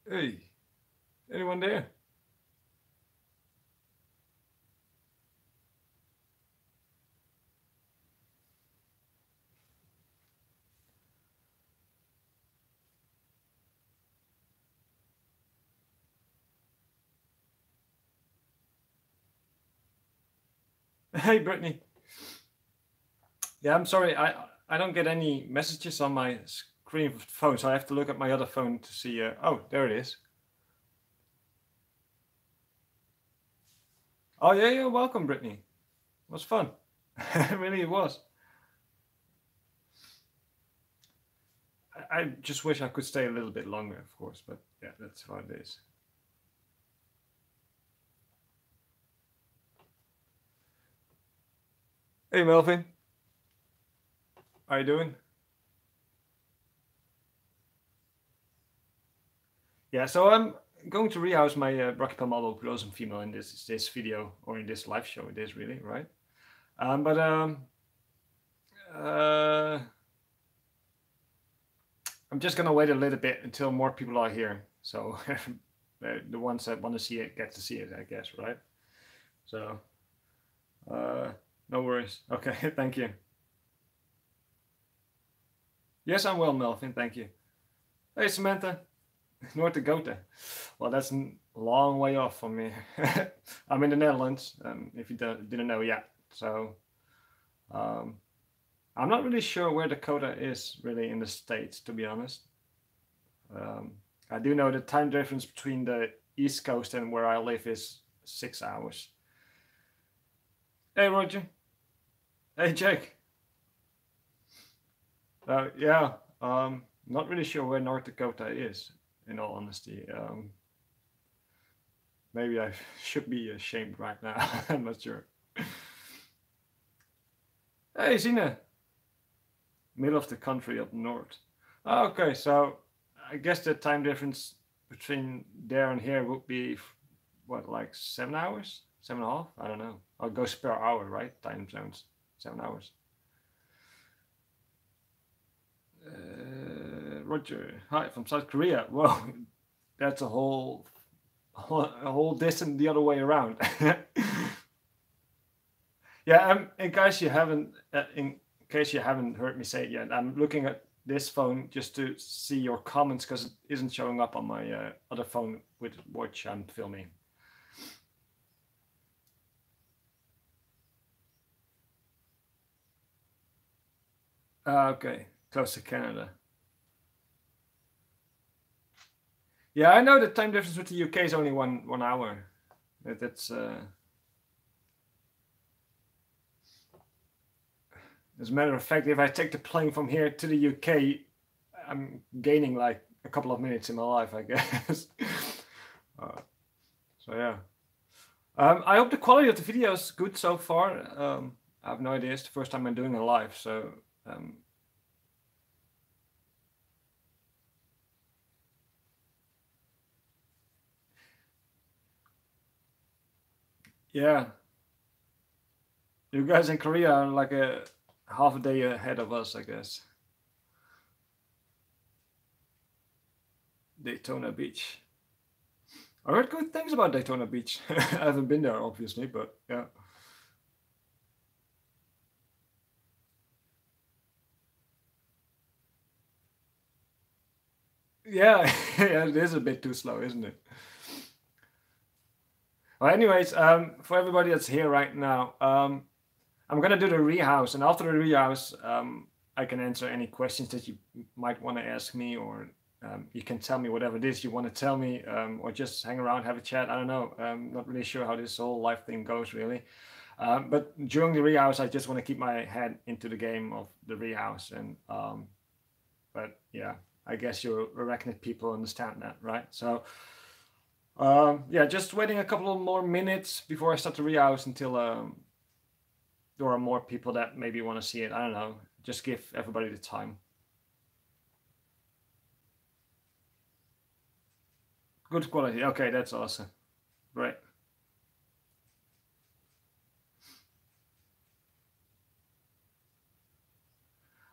Hey, anyone there? Hey, Brittany. Yeah, I'm sorry. I don't get any messages on my screen of the phone, so I have to look at my other phone to see. Oh, there it is. Oh yeah, yeah. Welcome, Brittany. It was fun. Really, it was. I just wish I could stay a little bit longer, of course, but yeah, that's how it is. Hey, Melvin. How you doing? Yeah, so I'm going to rehouse my Brachypelma albopilosum female in this video or in this live show. It is really right. But uh, I'm just gonna wait a little bit until more people are here. So the ones that want to see it get to see it, I guess, right? So uh, no worries. Okay, thank you. Yes, I'm well, Melvin. Thank you. Hey, Samantha, North Dakota. Well, that's a long way off from me. I'm in the Netherlands. If you didn't know yet, so um, I'm not really sure where Dakota is really in the states, to be honest. Um, I do know the time difference between the East Coast and where I live is 6 hours. Hey, Roger. Hey, Jake. Yeah, not really sure where North Dakota is, in all honesty. Maybe I should be ashamed right now. I'm not sure. Hey, Zina. Middle of the country up north. Okay, so I guess the time difference between there and here would be what, like 7 hours, 7.5? I don't know. Or it goes per hour, right? Time zones, 7 hours. Roger, hi from South Korea. Well, that's a whole distance the other way around. Yeah, in case you haven't heard me say it yet, I'm looking at this phone just to see your comments because it isn't showing up on my other phone with which I'm filming. Okay, close to Canada. Yeah, I know the time difference with the UK is only one hour. That's as a matter of fact, if I take the plane from here to the UK, I'm gaining like a couple of minutes in my life, I guess. uh, so yeah. I hope the quality of the video is good so far. I have no idea. It's the first time I'm doing a live, so yeah. You guys in Korea are like a half a day ahead of us, I guess. Daytona Beach. I heard good things about Daytona Beach. I haven't been there, obviously, but yeah. Yeah, yeah, it is a bit too slow, isn't it? Well, anyways, for everybody that's here right now, I'm gonna do the rehouse, and after the rehouse, I can answer any questions that you might want to ask me, or you can tell me whatever it is you want to tell me, or just hang around, have a chat. I don't know. Not really sure how this whole life thing goes, really. But during the rehouse, I just want to keep my head into the game of the rehouse, and but yeah, I guess your arachnid people understand that, right? So. Yeah, just waiting a couple of more minutes before I start the rehouse until there are more people that maybe want to see it. I don't know. Just give everybody the time. Good quality. Okay, that's awesome. Great.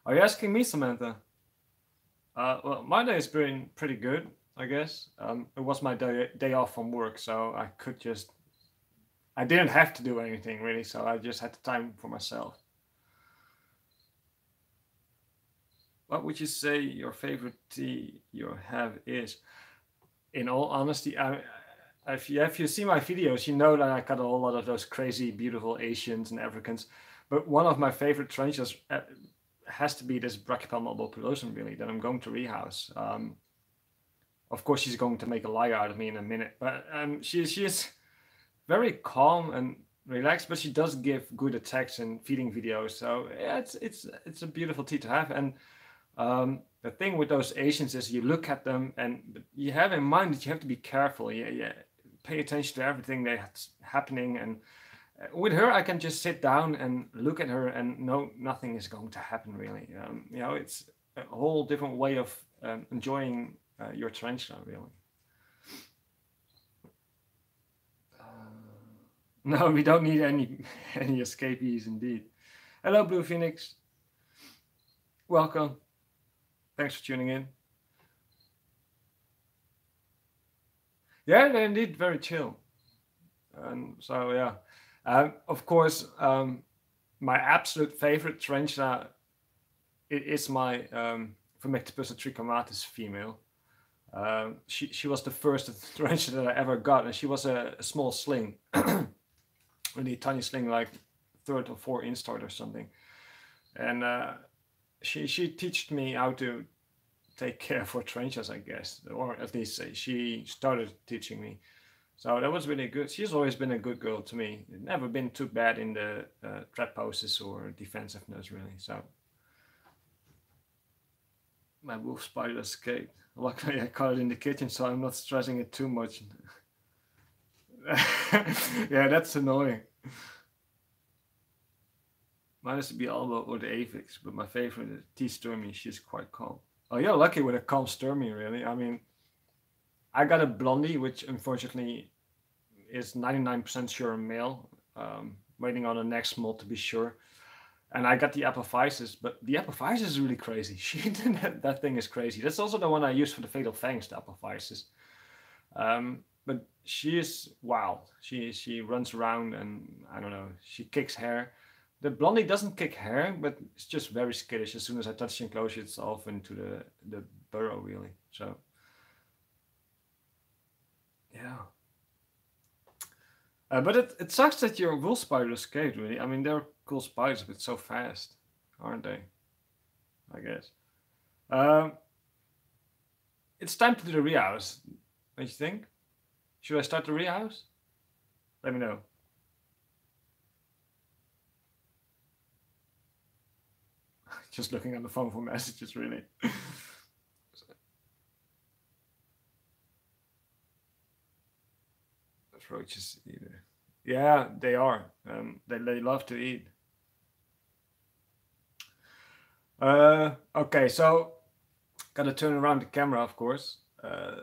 Are you asking me, Samantha? Well, my day has been pretty good. I guess. It was my day off from work, so I didn't have to do anything really, so I just had the time for myself. What would you say your favorite tea you have is? In all honesty, if you see my videos, you know that I got a whole lot of those crazy, beautiful Asians and Africans. But one of my favorite trenches has to be this Brachypelma albopilosum, really, that I'm going to rehouse. Of course, she's going to make a liar out of me in a minute, but she's very calm and relaxed, but she does give good attacks and feeding videos. So yeah, it's a beautiful tea to have. And the thing with those Asians is you look at them and you have in mind that you have to be careful. Yeah, pay attention to everything that's happening. And with her, I can just sit down and look at her and know nothing is going to happen really. It's a whole different way of enjoying your tarantula really. No, we don't need any escapees indeed. Hello, Blue Phoenix. Welcome. Thanks for tuning in. Yeah, they're indeed very chill. So yeah, of course, my absolute favorite tarantula is my Phomectopus trichomatis female. She was the first tarantula that I ever got, and she was a small sling, really tiny sling, like 3rd or 4th instart or something. And she taught me how to take care for tarantulas, I guess, or at least she started teaching me. So that was really good. She's always been a good girl to me. Never been too bad in the trap poses or defensiveness, really. So my wolf spider escaped. Luckily, I caught it in the kitchen, so I'm not stressing it too much. Yeah, that's annoying. Mine is to be Alba or the Avix, but my favorite is T Sturmy. She's quite calm. Oh, you're lucky with a calm Sturmy, really. I mean, I got a blondie, which unfortunately is 99% sure a male. Waiting on the next mold to be sure. And I got the Apophysis, but the Apophysis is really crazy. That thing is crazy. That's also the one I use for the Fatal Fangs, the Apophysis. But she is wild. She runs around and I don't know. She kicks hair. The blondie doesn't kick hair, but it's just very skittish. As soon as I touch the enclosure, it's off into the burrow really. So yeah. But it sucks that your wool spider escaped, really. I mean, they're cool spiders, but so fast, aren't they? I guess. Um, it's time to do the rehouse, don't you think? Should I start the rehouse? Let me know. Just looking at the phone for messages, really. Roaches either. Yeah, they are. They love to eat. Okay, so gotta turn around the camera, of course.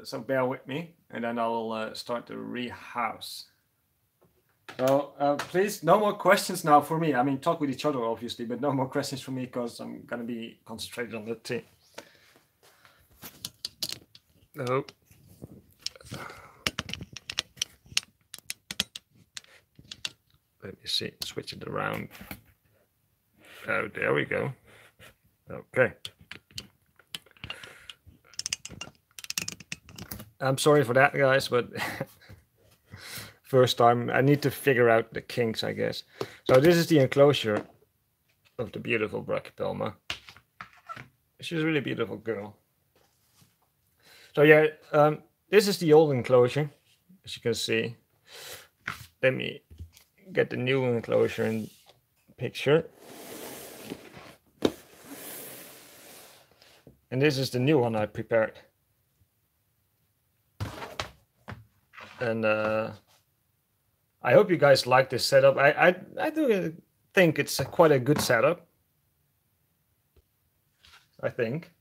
So bear with me, and then I'll start the rehouse. So please, no more questions now for me. I mean, talk with each other, obviously, but no more questions for me because I'm gonna be concentrated on the tea. No. Let me see, switch it around. Oh, there we go. Okay. I'm sorry for that, guys, but first time I need to figure out the kinks, I guess. So this is the enclosure of the beautiful Brachypelma. She's a really beautiful girl. So yeah, this is the old enclosure, as you can see. Let me get the new enclosure in picture. And this is the new one I prepared. And I hope you guys like this setup. I do think it's quite a good setup. I think.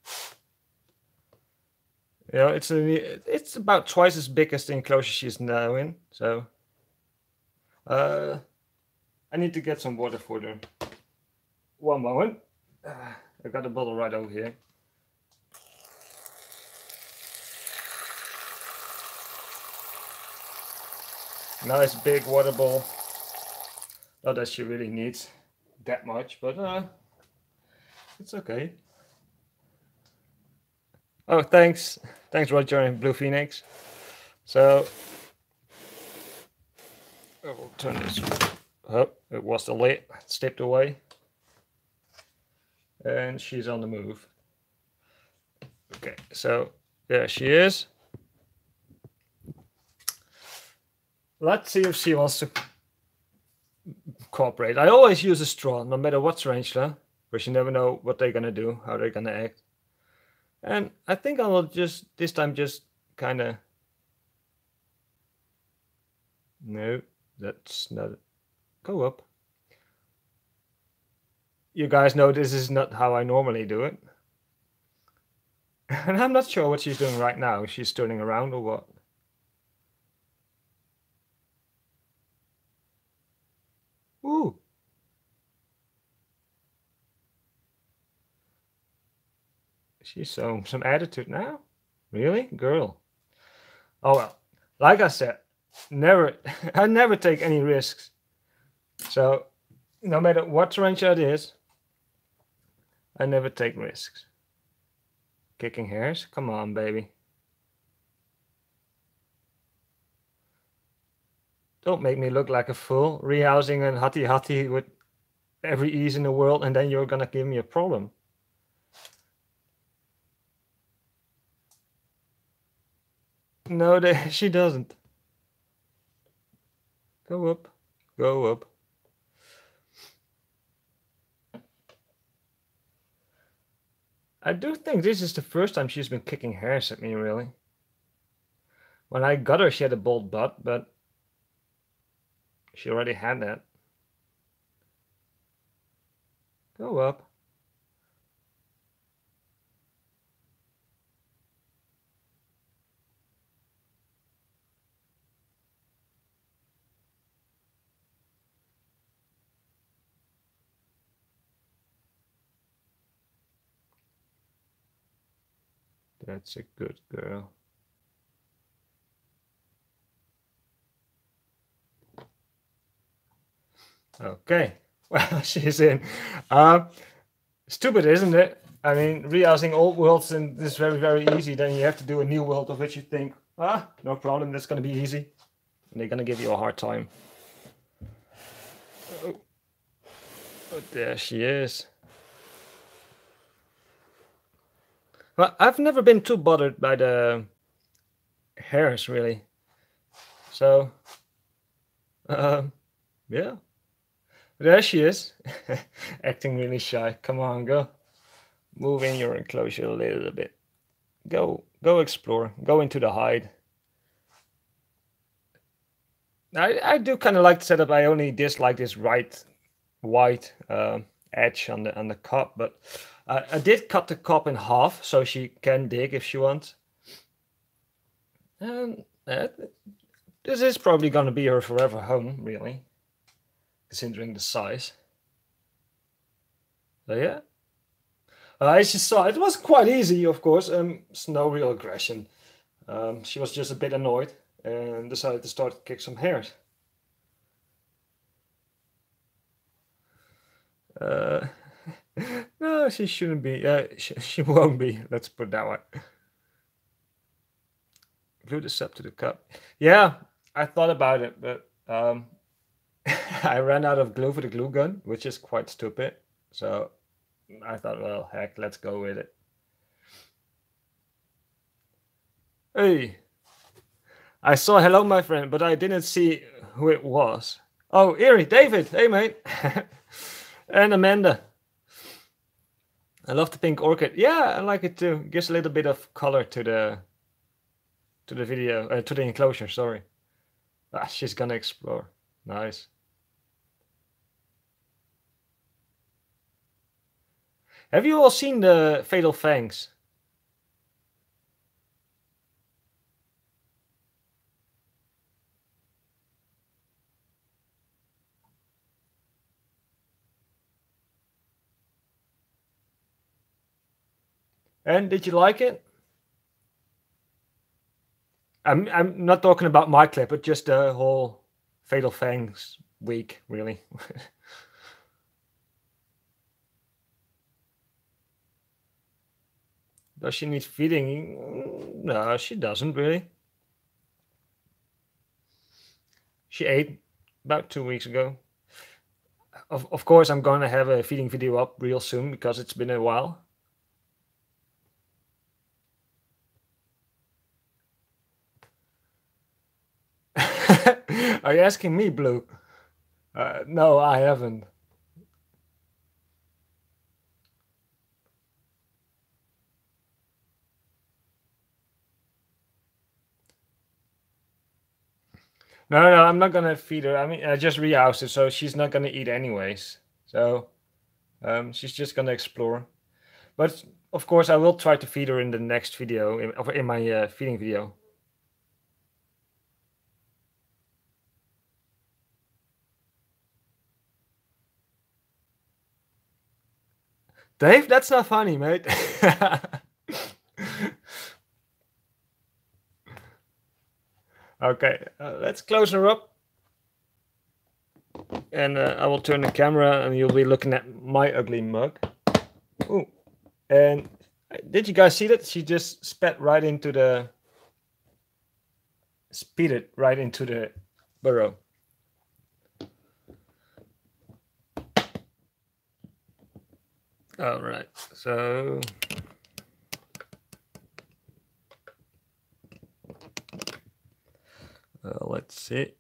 You know, it's about twice as big as the enclosure she's now in. So I need to get some water for her. One moment. I got a bottle right over here. Nice big water bowl. Not that she really needs that much, but it's okay. Oh, thanks. Thanks, Roger and Blue Phoenix. So, I will turn this. Oh, it was the lid. Slipped away. And she's on the move. Okay, so there she is. Let's see if she wants to cooperate. I always use a straw, no matter what tarantula, because you never know what they're gonna do, how they're gonna act. And I think I will just, this time, just kind of... No, that's not... Go up. You guys know this is not how I normally do it. And I'm not sure what she's doing right now. She's turning around or what? Ooh. She's showing some attitude now. Really? Girl. Oh well. Like I said, I never take any risks. So, no matter what tarantula it is, I never take risks. Kicking hairs? Come on, baby. Don't make me look like a fool, rehousing and hutty with every ease in the world, and then you're gonna give me a problem. No, she doesn't. Go up. Go up. I do think this is the first time she's been kicking hairs at me, really. When I got her, she had a bald butt, but she already had that. Go up. That's a good girl. Okay, well, she's in. Stupid, isn't it? I mean, rehousing old worlds and this is very, very easy. Then you have to do a new world of which you think, no problem, that's going to be easy. And they're going to give you a hard time. Oh, there she is. Well, I've never been too bothered by the hairs, really. So, yeah. There she is, acting really shy. Come on, go. Move in your enclosure a little bit. Go explore. Go into the hide. I do kind of like the setup. I only dislike this white edge on the cup, but I did cut the cup in half so she can dig if she wants. And this is probably going to be her forever home, really, considering the size. So yeah. As you saw, it was quite easy, of course. It's no real aggression. She was just a bit annoyed and decided to start to kick some hairs. No, she shouldn't be. She won't be. Let's put it that way. Glue this up to the cup. Yeah, I thought about it, but I ran out of glue for the glue gun, which is quite stupid. So I thought, well, heck, let's go with it. Hey, I saw hello, my friend, but I didn't see who it was. Oh, Erie, David, hey, mate. And Amanda. I love the pink orchid. Yeah, I like it too. It gives a little bit of color to the video, to the enclosure, sorry. She's gonna explore. Nice. Have you all seen the Fatal Fangs? And did you like it? I'm not talking about my clip, but just the whole Fatal Fangs week, really. Does she need feeding? No, she doesn't really. She ate about 2 weeks ago. Of course, I'm going to have a feeding video up real soon because it's been a while. Are you asking me, Blue? No, I haven't. No, I'm not gonna feed her. I mean, I just rehoused her, so she's not gonna eat anyways. So, she's just gonna explore. But of course, I will try to feed her in the next video, in my feeding video. Dave, that's not funny, mate. Okay, let's close her up. And I will turn the camera and you'll be looking at my ugly mug. Ooh. And did you guys see that? She just speeded right into the burrow. All right, so let's see.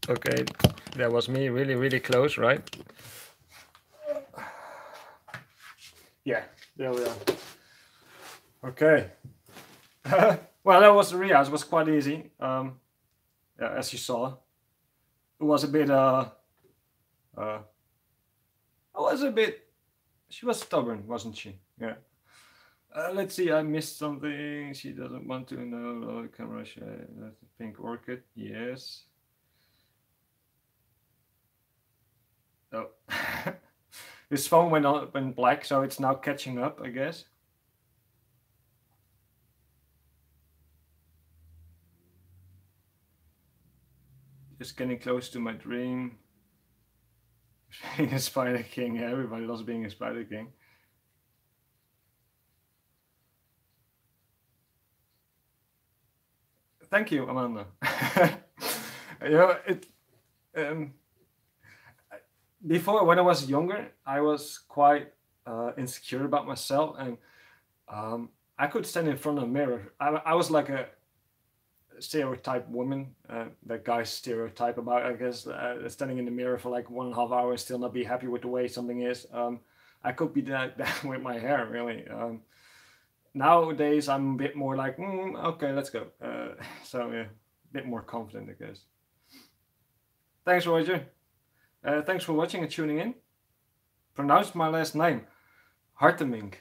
Okay, that was me really close, right? Yeah, there we are. Okay. Well, that was the rehouse. It was quite easy. Yeah, as you saw, it was a bit. She was stubborn, wasn't she? Yeah. Let's see. I missed something. She doesn't want to know the camera. Pink orchid. Yes. Oh. His phone went black, so it's now catching up, I guess. Just getting close to my dream. Being a Spider King. Yeah, everybody loves being a Spider King. Thank you, Amanda. You know, before, when I was younger, I was quite insecure about myself, and I could stand in front of a mirror. I was like a stereotype woman that guys stereotype about, I guess, standing in the mirror for like 1.5 hours, still not be happy with the way something is. I could be that with my hair, really. Nowadays, I'm a bit more like, okay, let's go. So yeah, a bit more confident, I guess. Thanks, Roger. Thanks for watching and tuning in. Pronounce my last name, Hartemink.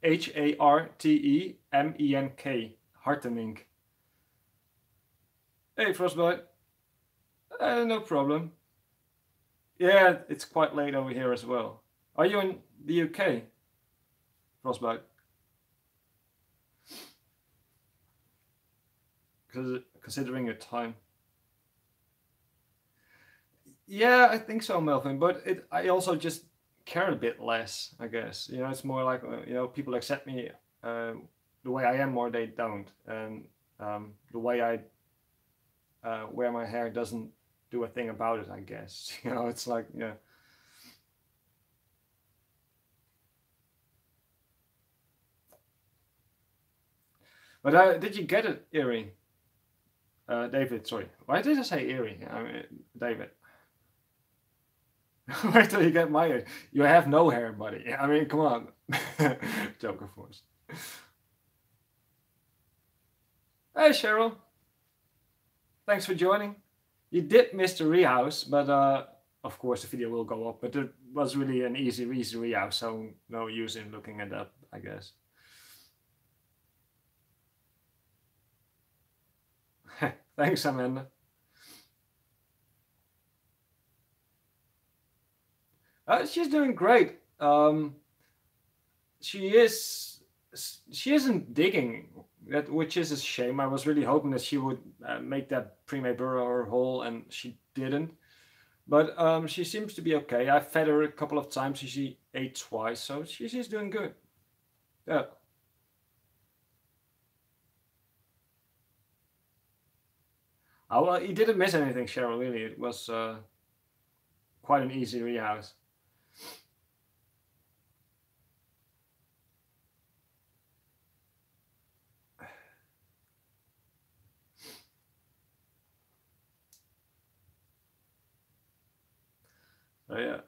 Hartemenk. Hartemink. Hey, Frostbite. No problem. Yeah, it's quite late over here as well. Are you in the UK, Frostbite? Considering your time. Yeah, I think so, Melvin. But I also just care a bit less, I guess. You know, it's more like people accept me the way I am, or they don't, and the way I wear my hair doesn't do a thing about it, I guess. You know, it's like, yeah. But did you get it, Erie? David, sorry. Why did I say Erie? I mean, David. Wait till you get my hair. You have no hair, buddy. I mean, come on. Joke, of course. Hey, Cheryl. Thanks for joining. You did miss the rehouse, but of course the video will go up. But it was really an easy rehouse, so no use in looking it up, I guess. Thanks, Amanda. She's doing great. She is she isn't digging that, which is a shame. I was really hoping that she would make that pre-made burger her whole, and she didn't. But she seems to be okay. I fed her a couple of times. She ate twice, so she's doing good. Yeah. Oh, well, you didn't miss anything, Cheryl. Really, it was quite an easy rehouse. So yeah,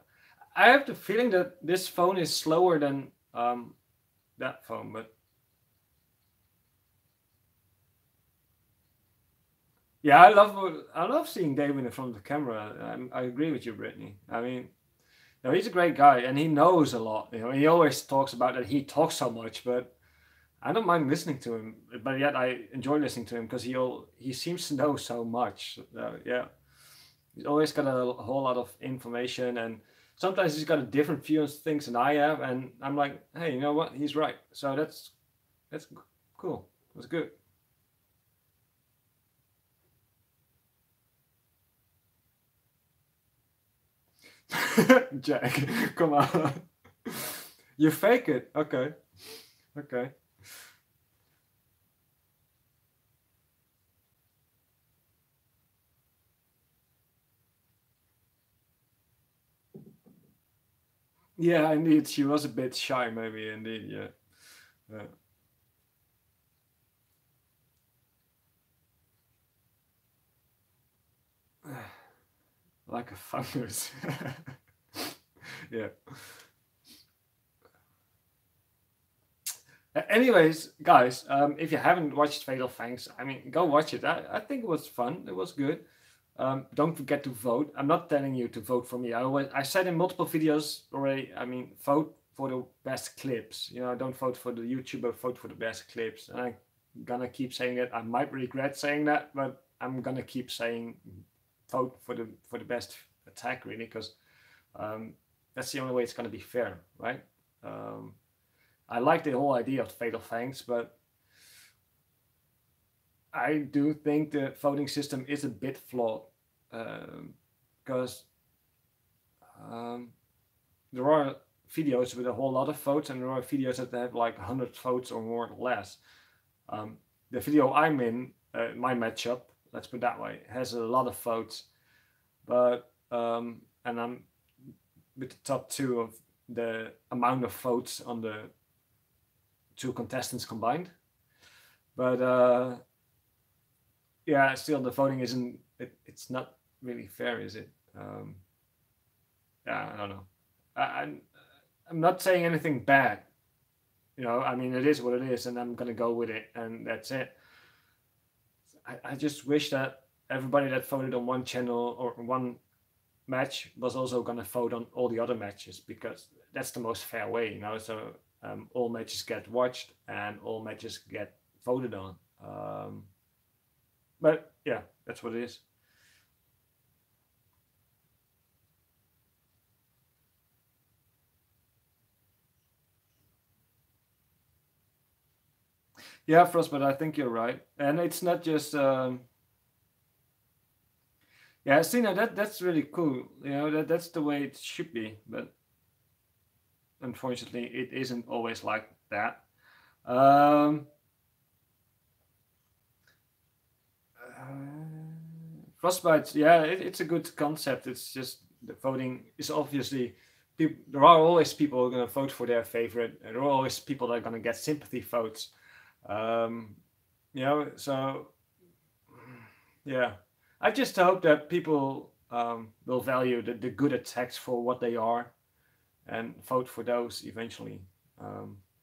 I have the feeling that this phone is slower than that phone, but yeah, I love seeing David in front of the camera. I agree with you, Brittany. I mean, no, he's a great guy, and he knows a lot. He always talks about that he talks so much, but I don't mind listening to him. But yet, I enjoy listening to him because he seems to know so much. Yeah, he's always got a whole lot of information, and sometimes he's got a different view on things than I have, and I'm like, hey, you know what? He's right. So that's cool. That's good. Jack, come on. You fake it. Okay. Okay. Yeah, indeed. She was a bit shy, maybe. Indeed. Yeah. Yeah. Like a fungus. Yeah. Anyways, guys, if you haven't watched Fatal Fangs, I mean, go watch it. I think it was fun. It was good. Don't forget to vote. I'm not telling you to vote for me. I said in multiple videos already. I mean, vote for the best clips. Don't vote for the YouTuber. Vote for the best clips. And I'm gonna keep saying it. I might regret saying that, but I'm gonna keep saying vote for the best attack, really, because um, that's the only way it's gonna be fair, right? Um, I like the whole idea of Fatal Fangs, but I do think the voting system is a bit flawed, because um, there are videos with a whole lot of votes, and there are videos that have like 100 votes or more or less. The video I'm in, my matchup, let's put it that way, has a lot of votes, but and I'm with the top two of the amount of votes on the two contestants combined. But yeah, still the voting isn't. It's not really fair, is it? Yeah, I don't know. I'm not saying anything bad. I mean, it is what it is, and I'm gonna go with it, and that's it. I just wish that everybody that voted on one channel or one match was also gonna vote on all the other matches, because that's the most fair way. So all matches get watched and all matches get voted on. But yeah, that's what it is. Yeah, Frost, but I think you're right, and it's not just. Yeah, see, now that's really cool. That's the way it should be, but unfortunately, it isn't always like that. Um, Frostbite, yeah, it's a good concept. It's just the voting is obviously there are always people who are going to vote for their favorite, and there are always people that are going to get sympathy votes. Um, so yeah, I just hope that people will value the good attacks for what they are and vote for those eventually.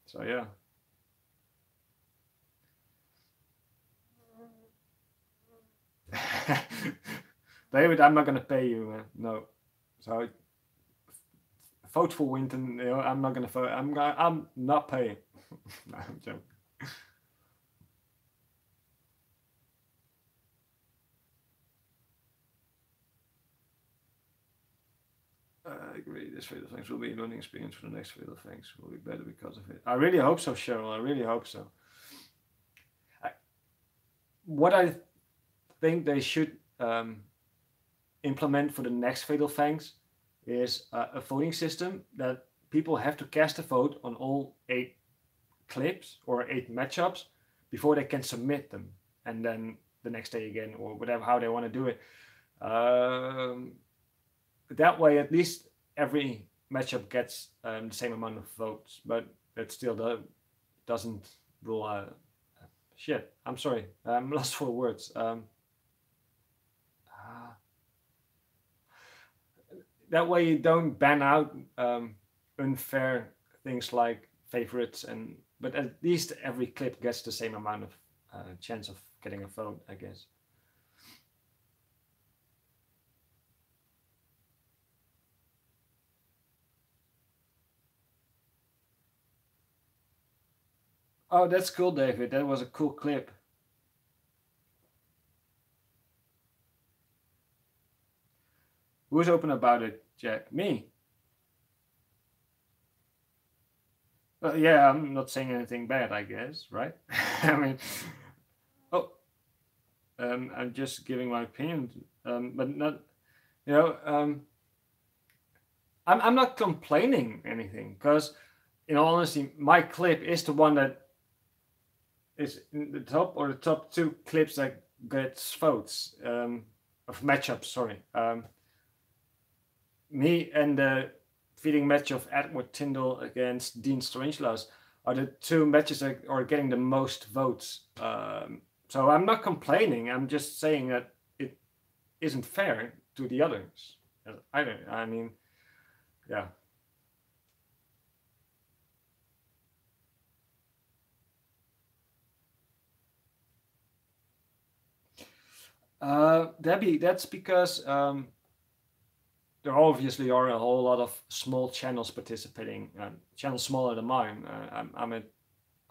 So yeah. David, I'm not gonna pay you, man. No. So vote for Winton. I'm not gonna vote. I'm not paying. No, I'm joking. I agree. This Fatal Things will be a learning experience for the next Fatal Things. Will be better because of it. I really hope so, Cheryl. I really hope so. What I think they should implement for the next Fatal Fangs is a voting system that people have to cast a vote on all 8 clips or 8 matchups before they can submit them, and then the next day again, or whatever, how they want to do it. That way, at least every matchup gets the same amount of votes, but it still doesn't rule out. Shit, I'm sorry, I'm lost for words. That way you don't ban out unfair things like favorites, but at least every clip gets the same amount of chance of getting a vote, I guess. Oh, that's cool, David. That was a cool clip. Who's open about it, Jack? Me. Yeah, I'm not saying anything bad, I guess, right? I mean, oh, I'm just giving my opinion, but not, you know, I'm not complaining anything because, in all honesty, my clip is the one that is in the top, or the top 2 clips that gets votes of matchups. Sorry, me and the feeding match of Edward Tyndall against Dean Strangelove are the 2 matches that are getting the most votes. So I'm not complaining. I'm just saying that it isn't fair to the others either. I mean, yeah. Debbie, that's because there obviously are a whole lot of small channels participating, channels smaller than mine. I'm at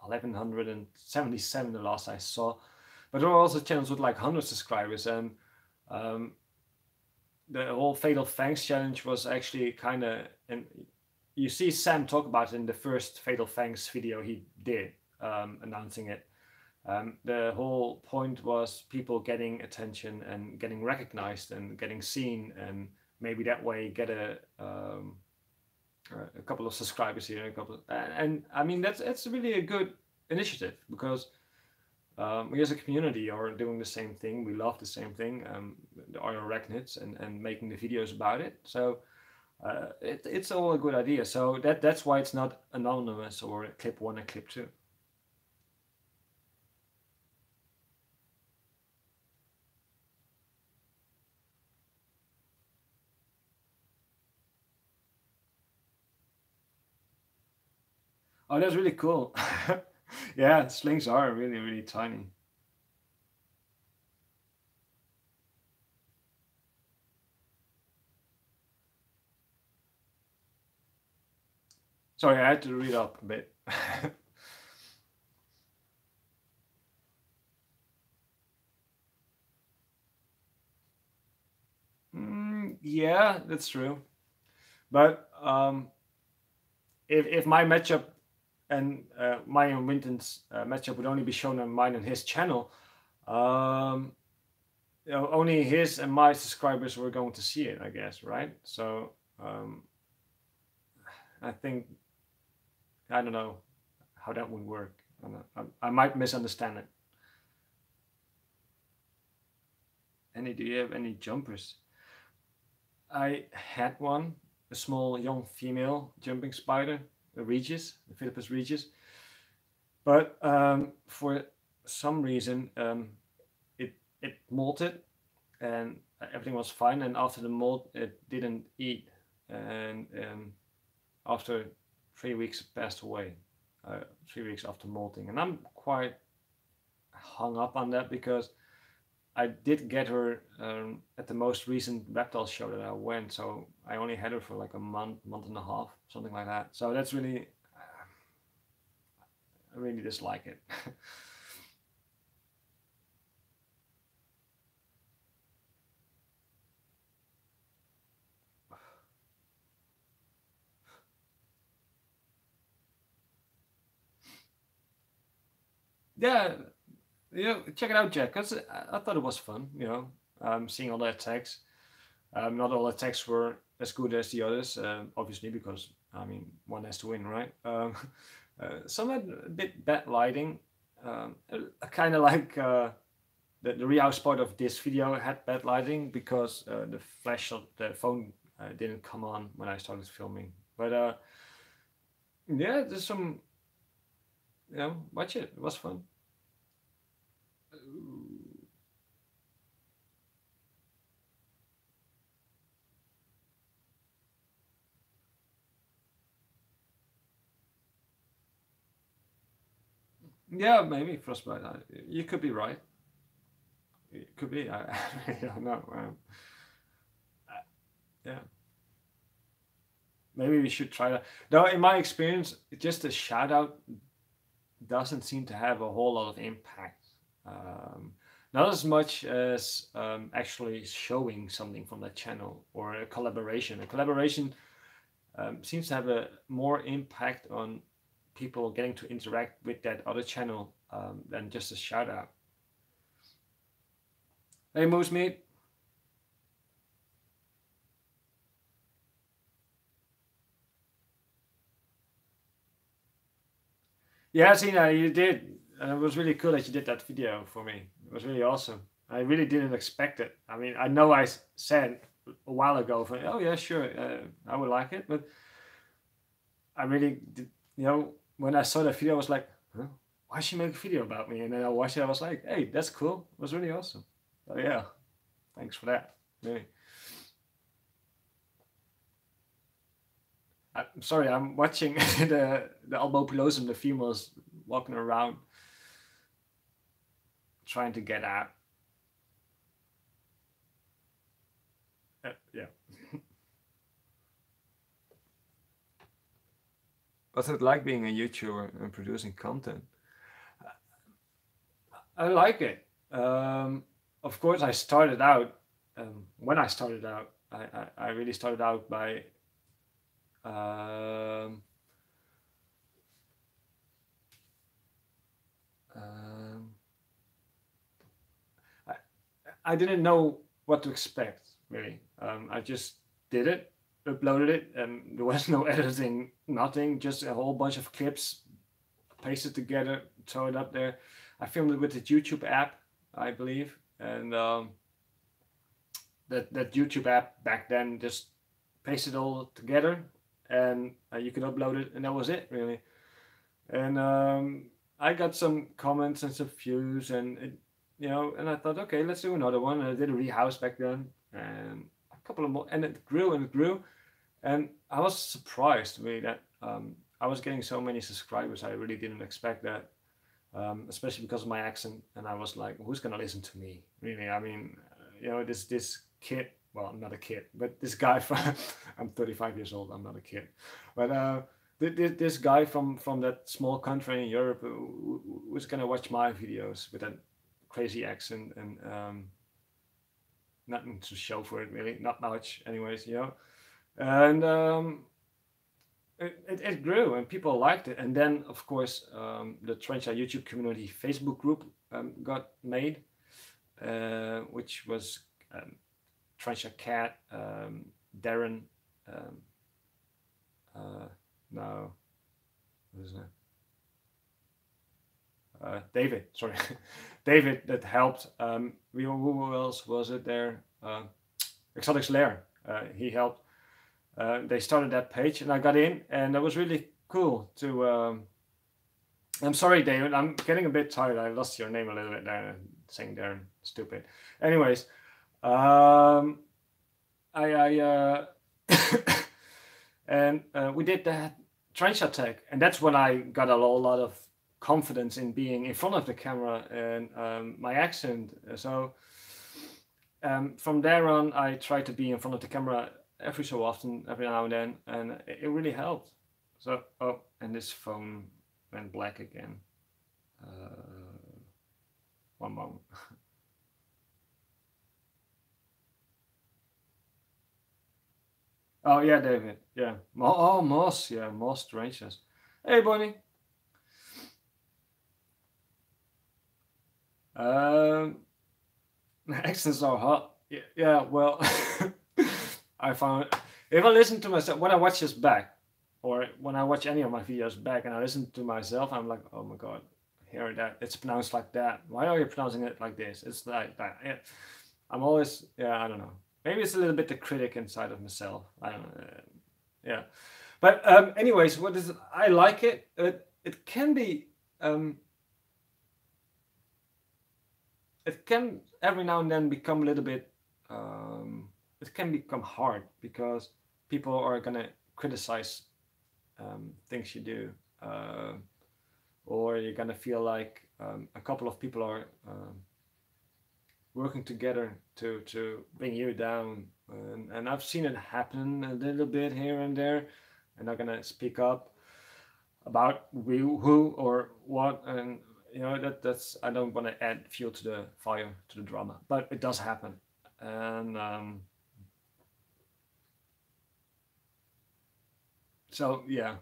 1177 the last I saw, but there are also channels with like 100 subscribers, and the whole Fatal Fangs challenge was actually kind of, and you see Sam talk about it in the first Fatal Fangs video he did, announcing it. The whole point was people getting attention and getting recognized and getting seen, and maybe that way get a couple of subscribers here, and I mean that's really a good initiative because we as a community are doing the same thing. We love the same thing, the arachnids, and making the videos about it. So it's all a good idea. So that's why it's not anonymous or clip 1 and clip 2. Oh, that's really cool. Yeah, slings are really, really tiny. Sorry, I had to read up a bit. Yeah, that's true. But if my matchup and mine and Winton's matchup would only be shown on mine and his channel, only his and my subscribers were going to see it, I guess, right? So I think, I don't know how that would work. I might misunderstand it. Do you have any jumpers? I had one, a small young female jumping spider, a Regis, the Philippus Regis. But for some reason, it molted, and everything was fine. And after the molt, it didn't eat, and after 3 weeks, it passed away. 3 weeks after molting, and I'm quite hung up on that because I did get her at the most recent reptile show that I went, so I only had her for like a month and a half, something like that. So that's really, I really dislike it. Yeah, check it out, Jack. Cause I thought it was fun. Seeing all the attacks. Not all attacks were as good as the others, obviously, because I mean one has to win, right? Some had a bit bad lighting. Kind of like the real part of this video had bad lighting because the flash of the phone didn't come on when I started filming. But yeah, there's some, watch it. It was fun. Yeah, maybe frostbite. You could be right. It could be. I don't know. Yeah, maybe we should try that. Though, in my experience, just a shout out doesn't seem to have a whole lot of impact. Um, Not as much as actually showing something from that channel or a collaboration. A collaboration seems to have a more impact on people getting to interact with that other channel than just a shout out. Hey, Moose Meat. Yeah, Sina, you did. It was really cool that you did that video for me. It was really awesome. I really didn't expect it. I mean, I know I said a while ago, oh yeah, sure, I would like it, but I really did, when I saw that video, I was like, huh? Why she make a video about me? And then I watched it, I was like, hey, that's cool. It was really awesome. Oh yeah, thanks for that. Really. I'm sorry, I'm watching the albopilosum, the females walking around trying to get out. Yeah. What's it like being a YouTuber and producing content? I like it. Of course, I started out, when I started out, I really started out by um, um, I, I didn't know what to expect, really. I just did it, uploaded it, and there was no editing, nothing, just a whole bunch of clips pasted together, throw it up there. I filmed it with the YouTube app, I believe, and that YouTube app back then just pasted it all together, and you could upload it, and that was it, really. And I got some comments and some views, and and I thought, okay, let's do another one. And I did a rehouse back then, and a couple of more, and it grew and it grew, and I was surprised really that I was getting so many subscribers. I really didn't expect that, especially because of my accent. And I was like, who's gonna listen to me? Really? I mean, this kid. Well, I'm not a kid, but this guy from I'm 35 years old. I'm not a kid, but this guy from that small country in Europe who's gonna watch my videos with that crazy accent and nothing to show for it really, not much, anyways, and it grew and people liked it. And then, of course, the Trencha YouTube community Facebook group got made, which was Trencha Cat, Darren, no, what is that? David, sorry, David, that helped. Who else was it there? Exotic Slayer, he helped. They started that page, and I got in, and that was really cool to. I'm sorry, David. I'm getting a bit tired. I lost your name a little bit there, saying Darren. Stupid. Anyways, I and we did that trench attack, and that's when I got a lot of confidence in being in front of the camera and my accent. So from there on, I tried to be in front of the camera every so often, every now and then, and it really helped. So, oh, and this phone went black again. One moment. Oh yeah, David. Yeah. Oh, Moss. Yeah, Moss Trenches. Hey, Bonnie. Um, accents are hot. Yeah, yeah well, I found if I listen to myself when I watch this back, or when I watch any of my videos back, and I listen to myself, I'm like, oh my god, hear that? It's pronounced like that. Why are you pronouncing it like this? It's like that. Yeah. I'm always, yeah, I don't know. Maybe it's a little bit the critic inside of myself. I don't know. Yeah, but anyways, what is it? I like it. It can be um, it can every now and then become a little bit it can become hard because people are gonna criticize things you do, uh, or you're gonna feel like a couple of people are working together to bring you down, and I've seen it happen a little bit here and there, and they're gonna speak up about who or what, and that's I don't want to add fuel to the fire to the drama, but it does happen, and so yeah,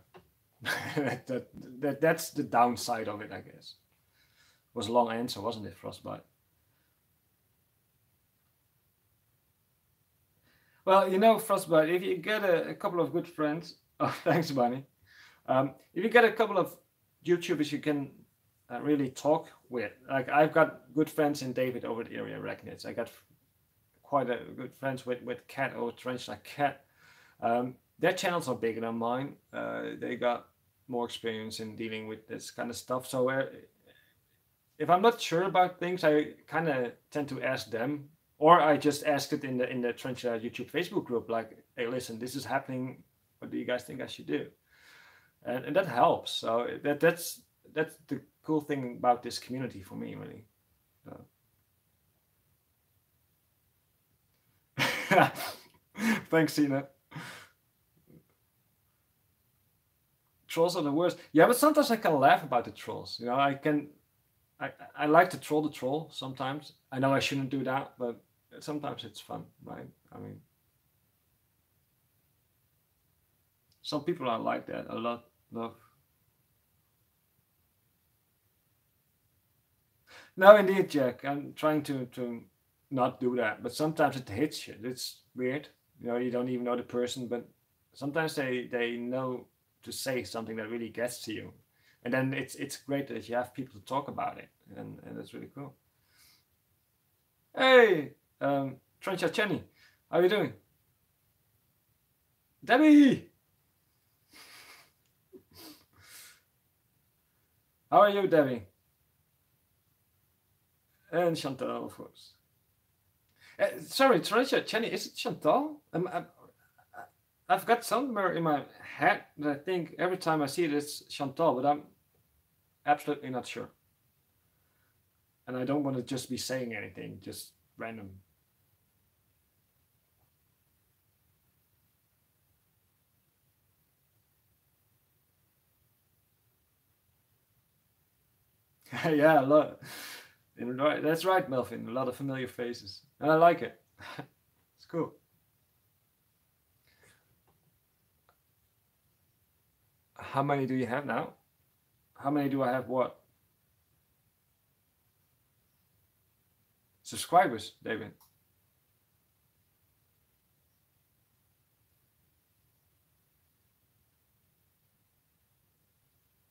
that's the downside of it, I guess. It was a long answer, wasn't it, Frostbite? Well, Frostbite, if you get a couple of good friends, oh, thanks, Bunny. If you get a couple of YouTubers you can really talk with, like I've got good friends in David over the area Ragnitz. I got quite a good friends with Cat or Trench like Cat. Their channels are bigger than mine. They got more experience in dealing with this kind of stuff. So if I'm not sure about things, I kind of tend to ask them, or I just ask it in the Trench YouTube Facebook group, like, hey, listen, this is happening. What do you guys think I should do? And that helps. So that's the cool thing about this community for me, really. So. Thanks, Sina. Trolls are the worst. Yeah, but sometimes I can laugh about the trolls. I like to troll the troll sometimes. I know I shouldn't do that, but sometimes it's fun, right? I mean, some people are like that a lot. Love. No, indeed, Jack. I'm trying to not do that, but sometimes it hits you. It's weird. You don't even know the person, but sometimes they know to say something that really gets to you, and then it's great that you have people to talk about it, and that's really cool. Hey, Trencha Chenny, how are you doing? Debbie, how are you, Debbie? And Chantal, of course. Sorry, Trencha Chenny, is it Chantal? I've got somewhere in my head that I think every time I see it, it's Chantal, but I'm absolutely not sure. And I don't want to just be saying anything, just random. Yeah, a lot. That's right, Melvin. A lot of familiar faces. And I like it. It's cool. How many do you have now? How many do I have what? Subscribers, David.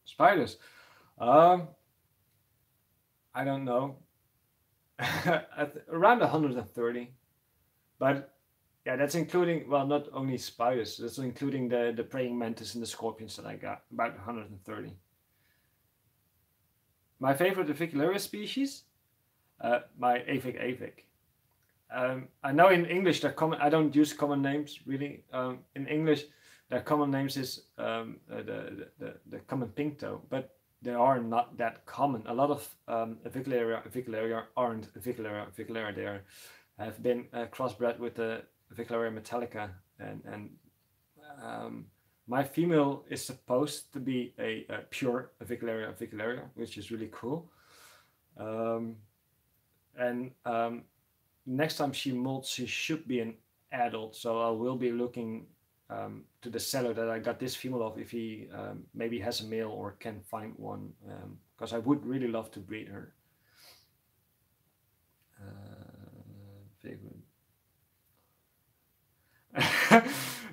Spiders. Um, I don't know. Around 130. But yeah, that's including, well, not only spiders, that's including the praying mantis and the scorpions that I got, about 130. My favorite Avicularia species, my avic. I know in English they're common. I don't use common names really. In English, their common names is the common pinktoe, but they are not that common. A lot of Avicularia aren't Avicularia. They have been crossbred with the Avicularia metallica, and my female is supposed to be a pure Avicularia, which is really cool. Um, and next time she molts, she should be an adult. So I will be looking to the seller that I got this female of if he maybe has a male or can find one, because I would really love to breed her.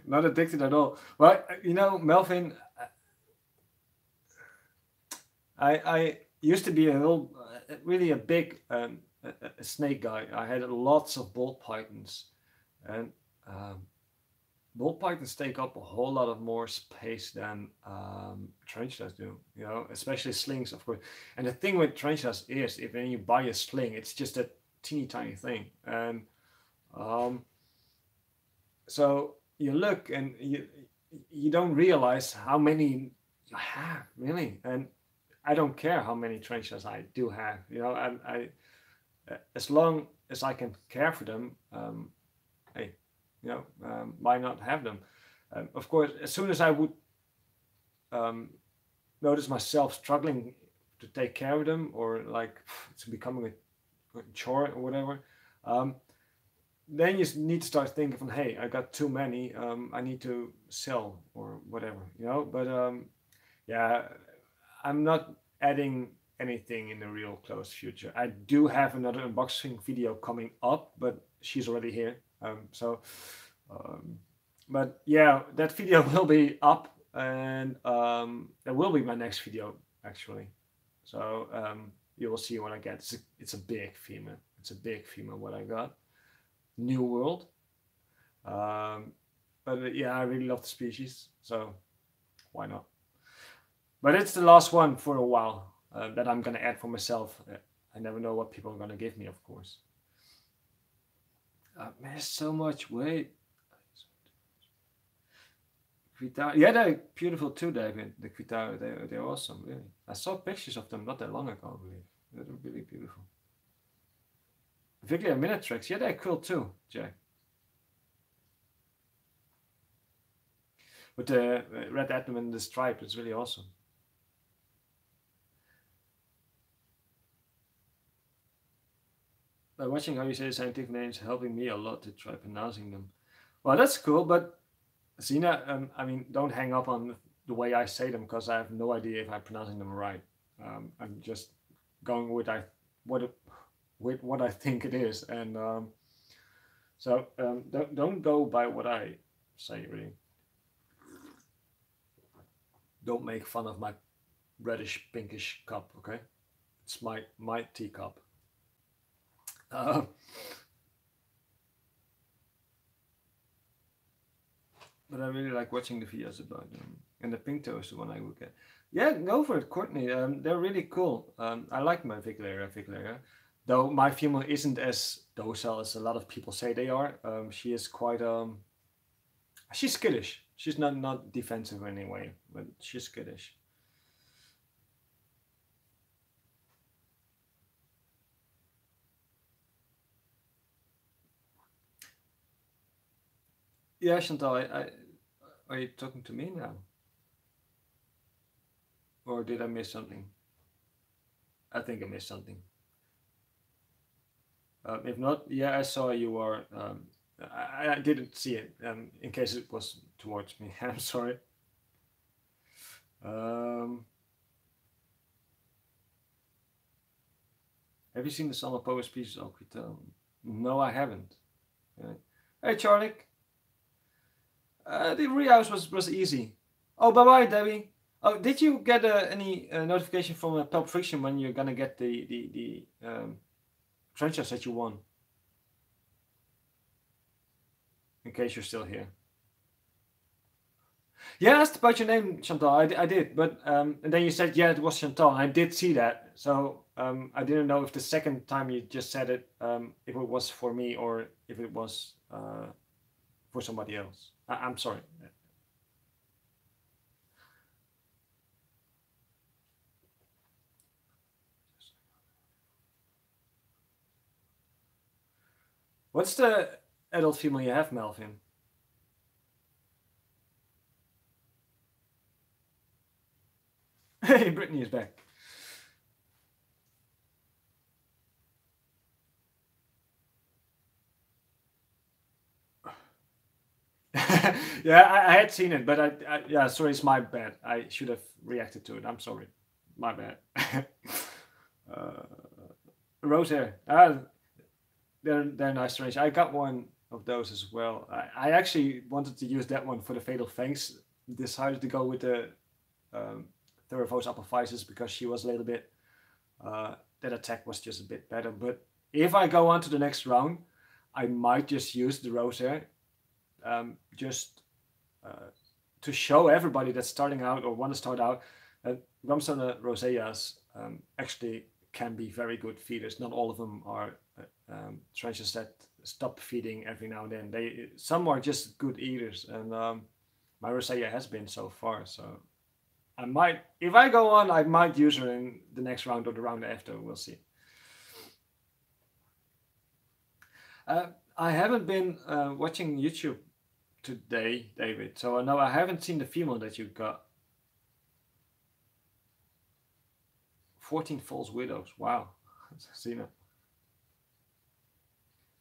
Not addicted at all. Well, you know, Melvin, I used to be really a big a snake guy. I had lots of ball pythons, and um, ball pythons take up a whole lot of more space than tarantulas do. You know, especially slings, of course. And the thing with tarantulas is, if when you buy a sling, it's just a teeny tiny thing, and um, so you look and you don't realize how many you have really, and I don't care how many tarantulas I do have. You know, I as long as I can care for them, hey, you know, why not have them? Of course, as soon as I would um, notice myself struggling to take care of them, or like it's becoming a chore or whatever, um, then you need to start thinking from, hey, I got too many, I need to sell or whatever, you know. But yeah, I'm not adding anything in the real close future. I do have another unboxing video coming up, but she's already here. Um, but yeah, that video will be up, and that will be my next video actually. So you will see what I get. It's a big female. It's a big female what I got. New world. Um, but yeah, I really love the species, so why not? But it's the last one for a while that I'm gonna add for myself. I never know what people are gonna give me, of course. Man, so much weight. Yeah, they're beautiful too, David. The Quitaro, they're awesome, really. I saw pictures of them not that long ago, I believe. They're really beautiful. Viglia Minatrix, yeah, they're cool too, Jack. With the red abdomen and the stripe, it's really awesome. By watching how you say scientific names, helping me a lot to try pronouncing them. Well, that's cool, but Zena, I mean, don't hang up on the way I say them because I have no idea if I'm pronouncing them right. I'm just going with what I think it is, and so don't go by what I say. Really, don't make fun of my reddish pinkish cup. Okay, it's my teacup. But I really like watching the videos about them. And the pink toe is the one I would get. Yeah, go for it, Courtney. They're really cool. I like my Viglaria. Though my female isn't as docile as a lot of people say they are. She is quite she's skittish. She's not defensive in any way, but she's skittish. Yeah, Chantal, are you talking to me now? Or did I miss something? I think I missed something. If not, yeah, I saw you are. I didn't see it. In case it was towards me, I'm sorry. Have you seen the Summer Power species of Quitel? No, I haven't. Hey, Charlie. The rehouse was easy. Oh, bye, Debbie. Oh, did you get any notification from Pulp Friction when you're gonna get the franchise that you won? In case you're still here. Yeah, I asked about your name, Chantal. I did, but and then you said yeah, it was Chantal. I did see that, so I didn't know if the second time you just said it, if it was for me or if it was for somebody else. I'm sorry. What's the adult female you have, Melvin? Hey, Brittany is back. Yeah, I had seen it, but yeah, sorry, it's my bad. I should have reacted to it. I'm sorry, my bad. Rose hair. They're nice strange. I got one of those as well. I actually wanted to use that one for the Fatal Fangs. Decided to go with the Theravos Apophysis because she was a little bit, that attack was just a bit better. But if I go on to the next round, I might just use the Rosehair, just to show everybody that's starting out or want to start out that Ramsana roseas actually can be very good feeders. Not all of them are trenches that stop feeding every now and then. Some are just good eaters, and my rosea has been so far. So I might, if I go on, I might use her in the next round or the round after. We'll see. I haven't been watching YouTube today, David. So no, I haven't seen the female that you got. 14 false widows. Wow. Sina.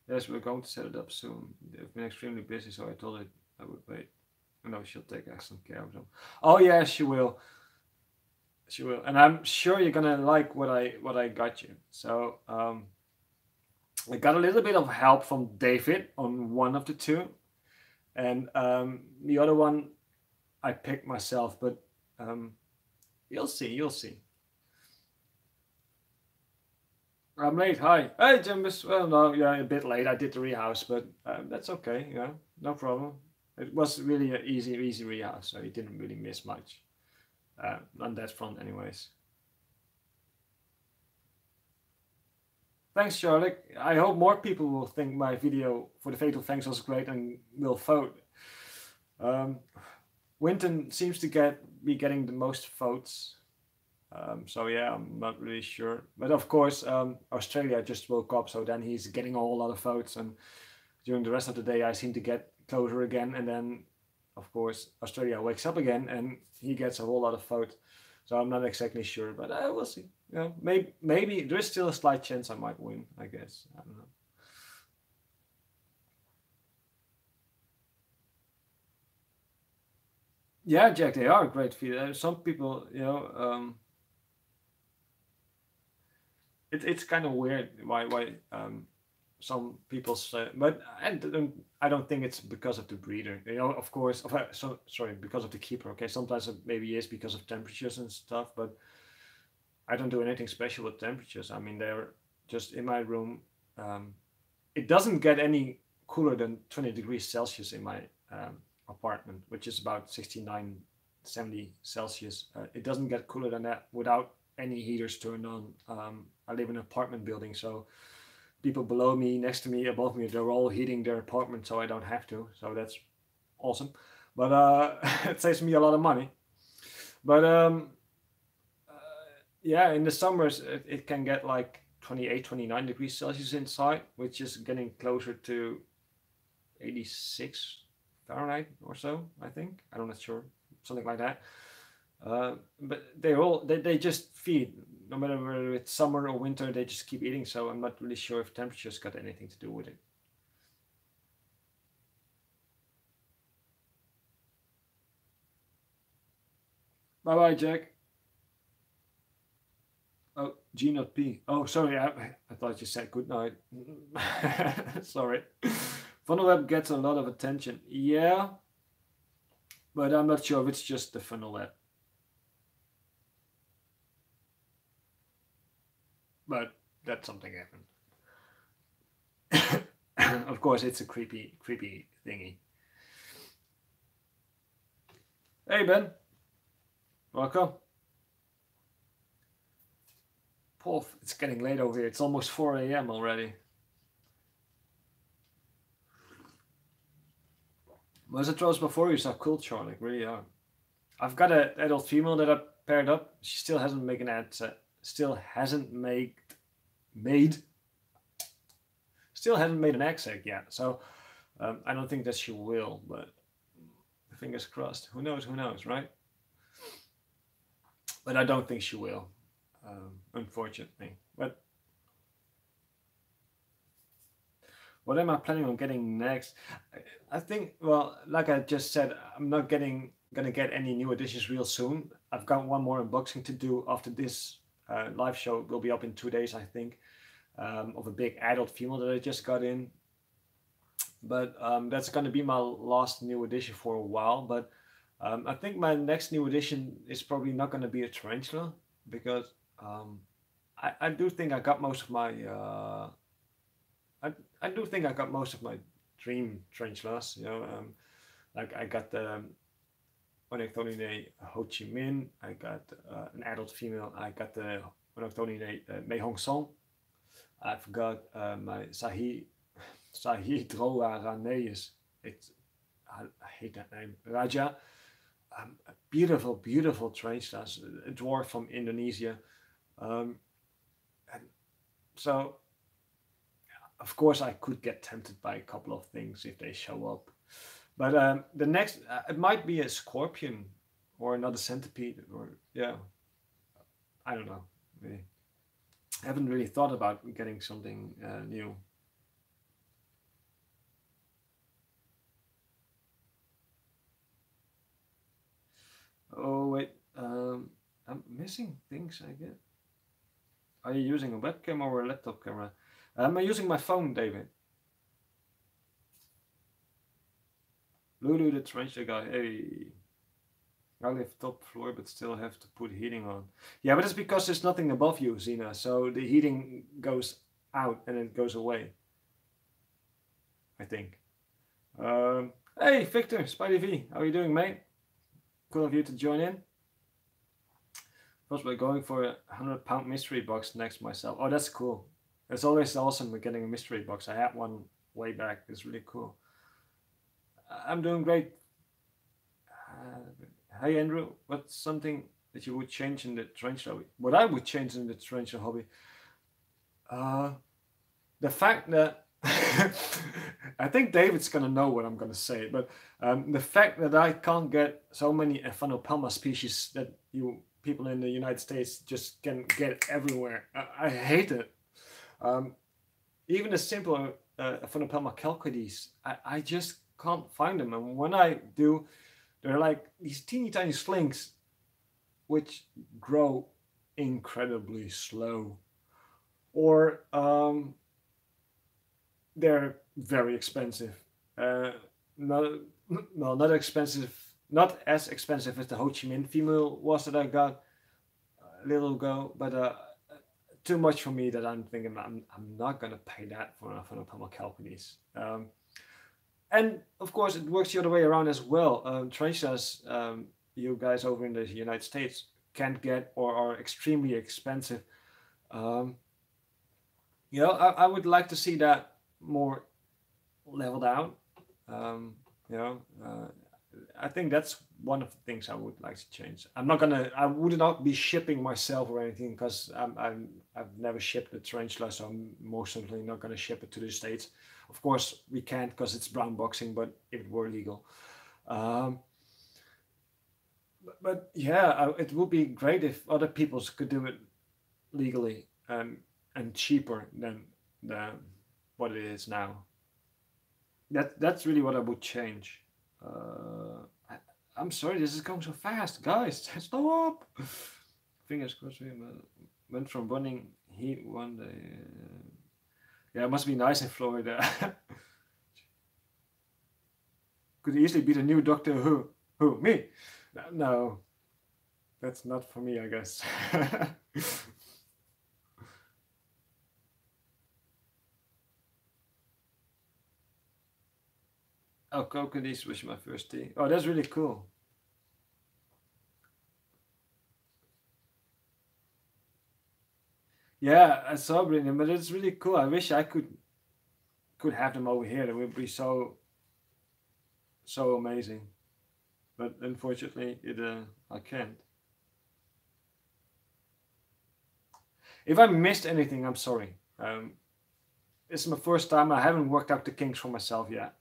Yes, we're going to set it up soon. They've been extremely busy, so I told her I would wait. No, she'll take excellent care of them. Oh yeah, she will. She will, and I'm sure you're gonna like what I got you. So I got a little bit of help from David on one of the two, and the other one I picked myself. But you'll see. You'll see. I'm late. Hi. Hey, Jimbus. Well, no, yeah, a bit late. I did the rehouse, but that's okay. Yeah, no problem. It was really an easy rehouse, so you didn't really miss much on that front, anyways. Thanks, Charlotte. I hope more people will think my video for the Fatal Fangs was great and will vote. Winton seems to be getting the most votes. So yeah, I'm not really sure. But of course, Australia just woke up, so then he's getting a whole lot of votes. And during the rest of the day, I seem to get closer again. And then, of course, Australia wakes up again, and he gets a whole lot of votes. So I'm not exactly sure, but we'll see. Yeah, maybe there is still a slight chance I might win, I guess. I don't know. Yeah, Jack, they are a great feed. Some people, it's kind of weird why some people say, but I don't think it's because of the breeder. Of course, sorry, because of the keeper. Okay, sometimes it maybe is because of temperatures and stuff, but I don't do anything special with temperatures. I mean, they're just in my room. It doesn't get any cooler than 20 degrees Celsius in my apartment, which is about 69, 70 Celsius. It doesn't get cooler than that without any heaters turned on. I live in an apartment building, so people below me, next to me, above me, they're all heating their apartment, so I don't have to. So that's awesome. But it saves me a lot of money. But yeah, in the summers, it can get like 28, 29 degrees Celsius inside, which is getting closer to 86 Fahrenheit or so, I think. I'm not sure, something like that. But they just feed, no matter whether it's summer or winter, they just keep eating. So I'm not really sure if temperature's got anything to do with it. Bye bye, Jack. Oh, G not P. Oh, sorry, I thought you said good night. Sorry. Funnel web gets a lot of attention. Yeah, but I'm not sure if it's just the funnel web. But that's something happened. Of course, it's a creepy thingy. Hey, Ben. Welcome. Paul, it's getting late over here. It's almost 4 a.m. already. Was it throws before you so cool, Charlie? Really are. I've got an adult female that I paired up. She still hasn't made an ad set. Still hasn't made an egg sac yet. So I don't think that she will, but fingers crossed. Who knows, right? But I don't think she will, unfortunately. But what am I planning on getting next? I think, well, like I just said, I'm not gonna get any new additions real soon. I've got one more unboxing to do after this live show. Will be up in 2 days, I think, of a big adult female that I just got in. but that's going to be my last new edition for a while. But I think my next new edition is probably not going to be a tarantula because um, I do think I got most of my I, I do think I got most of my dream tarantulas. Like I got the Onectonine Ho Chi Minh. I got an adult female. I got the Onectonine Mei Hong Song. I've got my Sahidroa Raneus. I hate that name. Raja. A beautiful, beautiful tarantulas. A dwarf from Indonesia. Um, and so, of course, I could get tempted by a couple of things if they show up. But the next, it might be a scorpion or another centipede, or yeah, I don't know. Really. I haven't really thought about getting something new. Oh wait, I'm missing things. I get. Are you using a webcam or a laptop camera? I'm using my phone, David. Lulu the tarantula guy. Hey, I live top floor, but still have to put heating on. Yeah, but it's because there's nothing above you, Zena. So the heating goes out and it goes away. I think. Hey, Victor, Spidey V, how are you doing, mate? Cool of you to join in. First, we're going for a £100 mystery box next myself. Oh, that's cool. It's always awesome with getting a mystery box. I had one way back. It's really cool. I'm doing great. Hey, Andrew, what's something that you would change in the tarantula hobby? What I would change in the tarantula hobby? The fact that I think David's gonna know what I'm gonna say, but the fact that I can't get so many Ephanopelma species that you people in the United States just can get everywhere, I hate it. Even the simple Ephanopelma calcoides, I just can't find them, and when I do, they're like these teeny tiny slings, which grow incredibly slow, or they're very expensive. Not no, not expensive, not as expensive as the Ho Chi Minh female was that I got a little ago, but too much for me that I'm thinking I'm not gonna pay that for a Pama Calpines. And of course, it works the other way around as well. Tarantulas, you guys over in the United States can't get or are extremely expensive. Um, I would like to see that more leveled out. Um, you know, I think that's one of the things I would like to change. I would not be shipping myself or anything because I've never shipped a tarantula, so I'm most certainly not gonna ship it to the States. Of course, we can't because it's brown boxing, but if it were legal. Um, but yeah, it would be great if other peoples could do it legally and cheaper than the, what it is now. That's really what I would change. I'm sorry, this is going so fast, guys. Stop. Fingers crossed. We went from running heat one day. Yeah, it must be nice in Florida. Could easily be the new Doctor Who. Who? Me? No, that's not for me, I guess. Oh, coconuts was my first tea. Oh, that's really cool. Yeah, I saw Brilliant, but it's really cool. I wish I could have them over here. It would be so amazing. But unfortunately, it I can't. If I missed anything, I'm sorry. It's my first time. I haven't worked out the kinks for myself yet.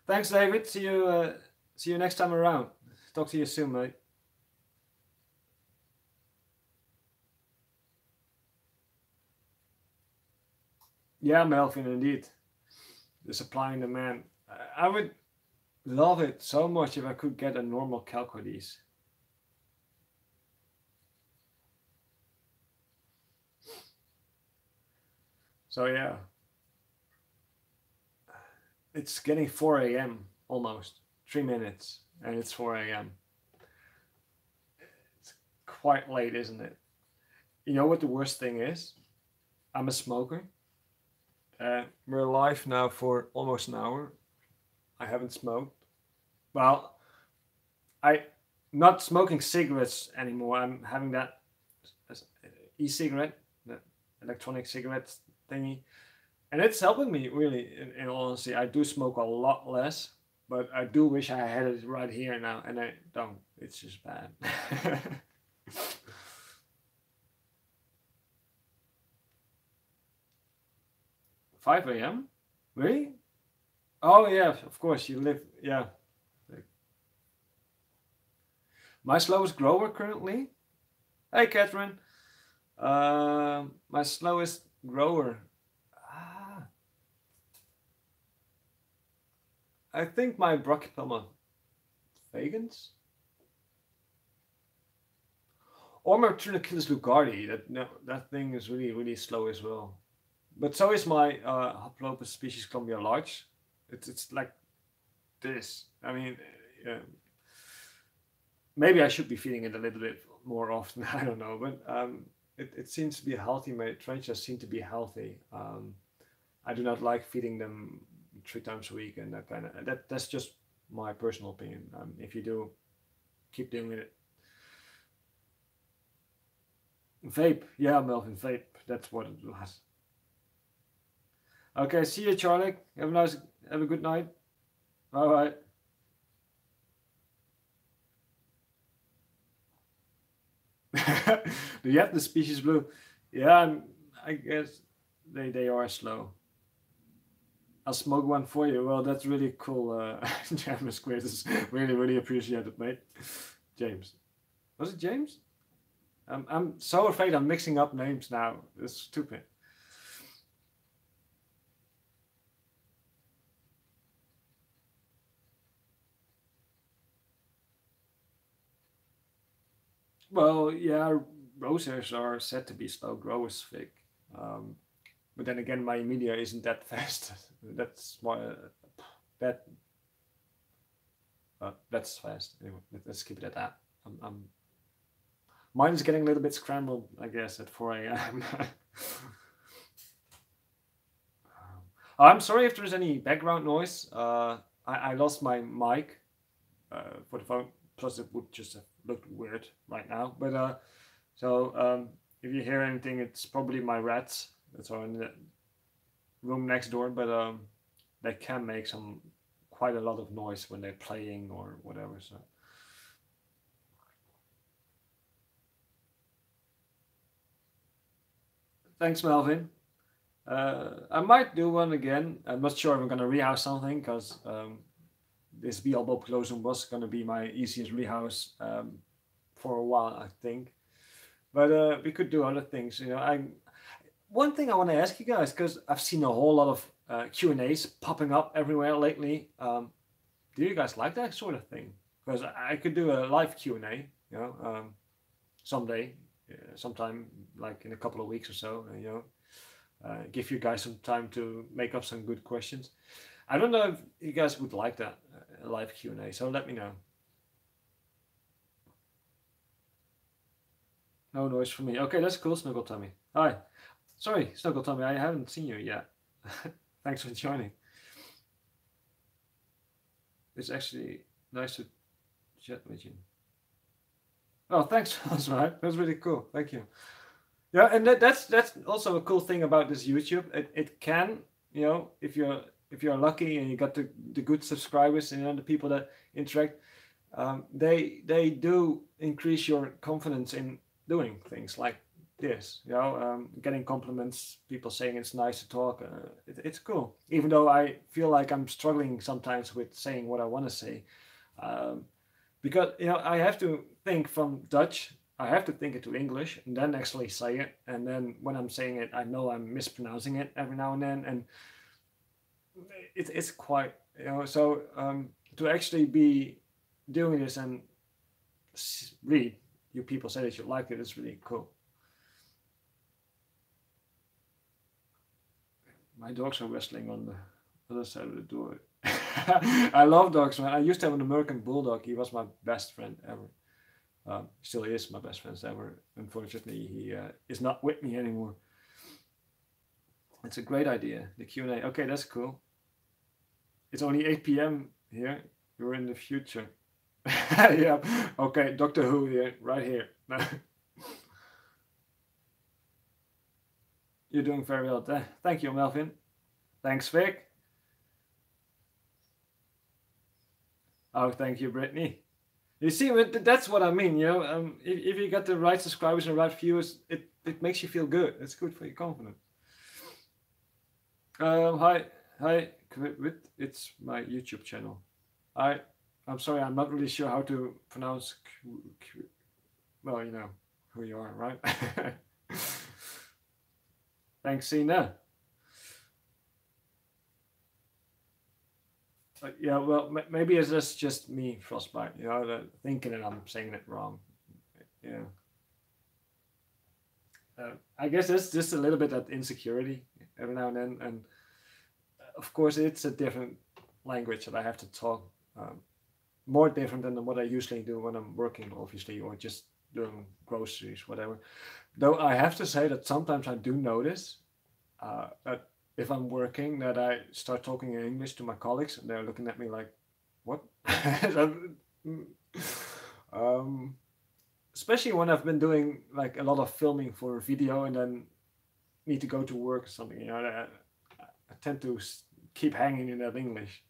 Thanks, David. See you next time around. Talk to you soon, mate. Yeah, Melvin, indeed. The supply and demand. I would love it so much if I could get a normal calcodies. So yeah. It's getting 4 a.m. almost. 3 minutes, and it's 4 a.m. It's quite late, isn't it? You know what the worst thing is? I'm a smoker. We're live now for almost an hour. I haven't smoked. Well, I not smoking cigarettes anymore. I'm having that e-cigarette, that electronic cigarette thingy, and it's helping me really. In all honesty, I do smoke a lot less, but I do wish I had it right here now, and I don't. It's just bad. 5 a.m. Really? Oh yeah, of course you live. Yeah, my slowest grower currently. Hey, Catherine. My slowest grower. Ah, I think my Brachypelma vagans or my Trunculus lugardi. That no, that thing is really slow as well. But so is my Haplopus species Columbia large. It's like this. I mean, yeah, maybe I should be feeding it a little bit more often. I don't know, but it seems to be healthy. My tarantulas seem to be healthy. I do not like feeding them 3 times a week and that kind of that's just my personal opinion. If you do, keep doing it. Vape, yeah, Melvin, vape. That's what it was. Okay, see you, Charlie. Have a good night. Bye bye. Do you have the species blue? Yeah, I guess they are slow. I'll smoke one for you. Well, that's really cool, James Squares. Really appreciate it, mate. James. Was it James? I'm so afraid I'm mixing up names now. It's stupid. Well, yeah, roses are said to be slow growers, Vic. Um, but then again, my media isn't that fast. That's why that that's fast. Anyway, let's keep it at that. Mine is getting a little bit scrambled, I guess, at 4 a.m. I'm sorry if there's any background noise. I lost my mic for the phone. Plus, it would just have looked weird right now. But if you hear anything, it's probably my rats that are in the room next door. But they can make quite a lot of noise when they're playing or whatever. So. Thanks, Melvin. I might do one again. I'm not sure if I'm gonna rehouse something because this B albopilosum was gonna be my easiest rehouse for a while, I think. But we could do other things. One thing I want to ask you guys because I've seen a whole lot of Q and A's popping up everywhere lately. Do you guys like that sort of thing? Because I could do a live Q and A, someday, sometime like in a couple of weeks or so. Give you guys some time to make up some good questions. I don't know if you guys would like that live Q and A, so let me know. No noise from me. Okay, that's cool, Snuggle Tummy. Hi. Sorry, Snuggle Tummy, I haven't seen you yet. Thanks for joining. It's actually nice to chat with you. Oh, thanks, that's right. That's really cool. Thank you. Yeah, and that's also a cool thing about this YouTube. It can, if you're lucky and you got the good subscribers and the people that interact, they do increase your confidence in doing things like this. Getting compliments, people saying it's nice to talk. It's cool. Even though I feel like I'm struggling sometimes with saying what I want to say, because I have to think from Dutch. I have to think it to English and then actually say it. And then when I'm saying it, I know I'm mispronouncing it every now and then. And it's quite, so to actually be doing this and read you people say that you like it is really cool. My dogs are wrestling on other side of the door. I love dogs, man. I used to have an American bulldog. He was my best friend ever. Still is my best friend ever. Unfortunately, he is not with me anymore. It's a great idea. The Q&A. Okay, that's cool. It's only 8 p.m. here. You're in the future. Yeah. Okay, Doctor Who here, right here. You're doing very well. Thank you, Melvin. Thanks, Vic. Oh, thank you, Brittany. You see, that's what I mean. You know, if you got the right subscribers and right viewers, it makes you feel good. It's good for your confidence. Hi, it's my YouTube channel. I'm sorry, I'm not really sure how to pronounce. Well, you know who you are, right? Thanks, Sina. Yeah, well, maybe it's just me, Frostbite. You know, thinking that I'm saying it wrong. Yeah. I guess it's just a little bit of insecurity every now and then, and of course, it's a different language that I have to talk. More different than what I usually do when I'm working, obviously, or just doing groceries, whatever. Though I have to say that sometimes I do notice that if I'm working, that I start talking in English to my colleagues, and they're looking at me like, "What?" Especially when I've been doing like a lot of filming for a video, and then need to go to work or something. You know, I tend to keep hanging in that English.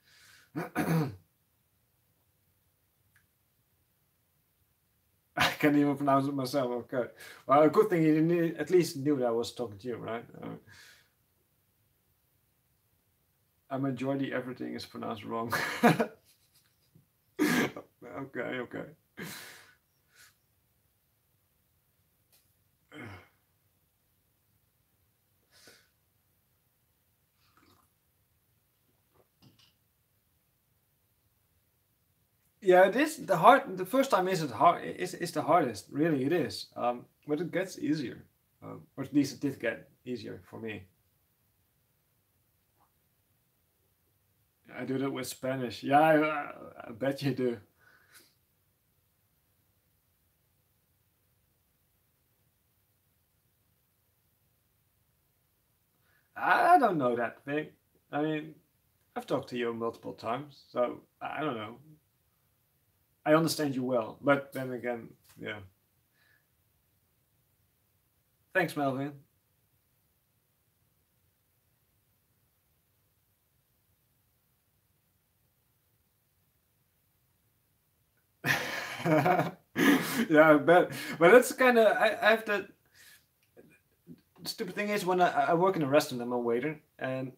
I can't even pronounce it myself. Okay. Well, a good thing you at least knew that I was talking to you, right? A majority everything is pronounced wrong. Okay. Yeah, it is the hard. The first time isn't hard. It's the hardest. Really, it is. But it gets easier, or at least it did get easier for me. I do that with Spanish. Yeah, I bet you do. I don't know that thing. I mean, I've talked to you multiple times, so I don't know. I understand you well, but then again, yeah. Thanks, Melvin. Yeah, I bet. But that's kind of I have to. The stupid thing is when I work in a restaurant, I'm a waiter, and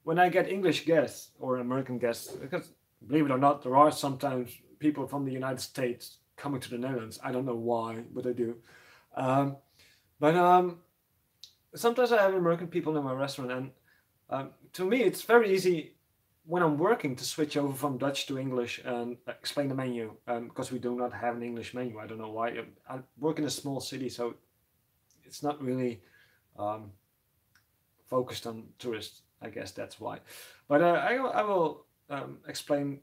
when I get English guests or American guests, because believe it or not, there are sometimes people from the United States coming to the Netherlands. I don't know why, but they do. Um, but sometimes I have American people in my restaurant, and to me, it's very easy when I'm working to switch over from Dutch to English and explain the menu because we do not have an English menu. I don't know why. I work in a small city, so it's not really um, focused on tourists. I guess that's why. But I will explain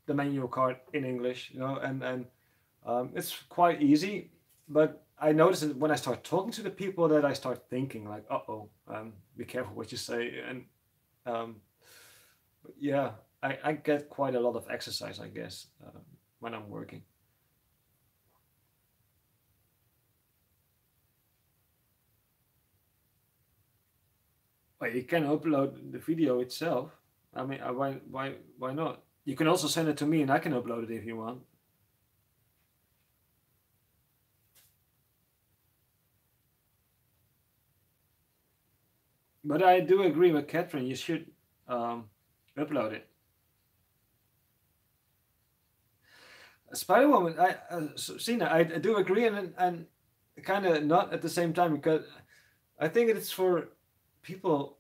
the menu card in English, you know, and it's quite easy. But I notice that when I start talking to the people, that I start thinking like, "Uh oh, be careful what you say." And um, yeah, I get quite a lot of exercise, I guess, when I'm working. Well, you can upload the video itself. I mean, why not? You can also send it to me, and I can upload it if you want. But I do agree with Catherine. You should upload it. Spider Woman, Sina, I do agree, and kind of not at the same time because I think it's for people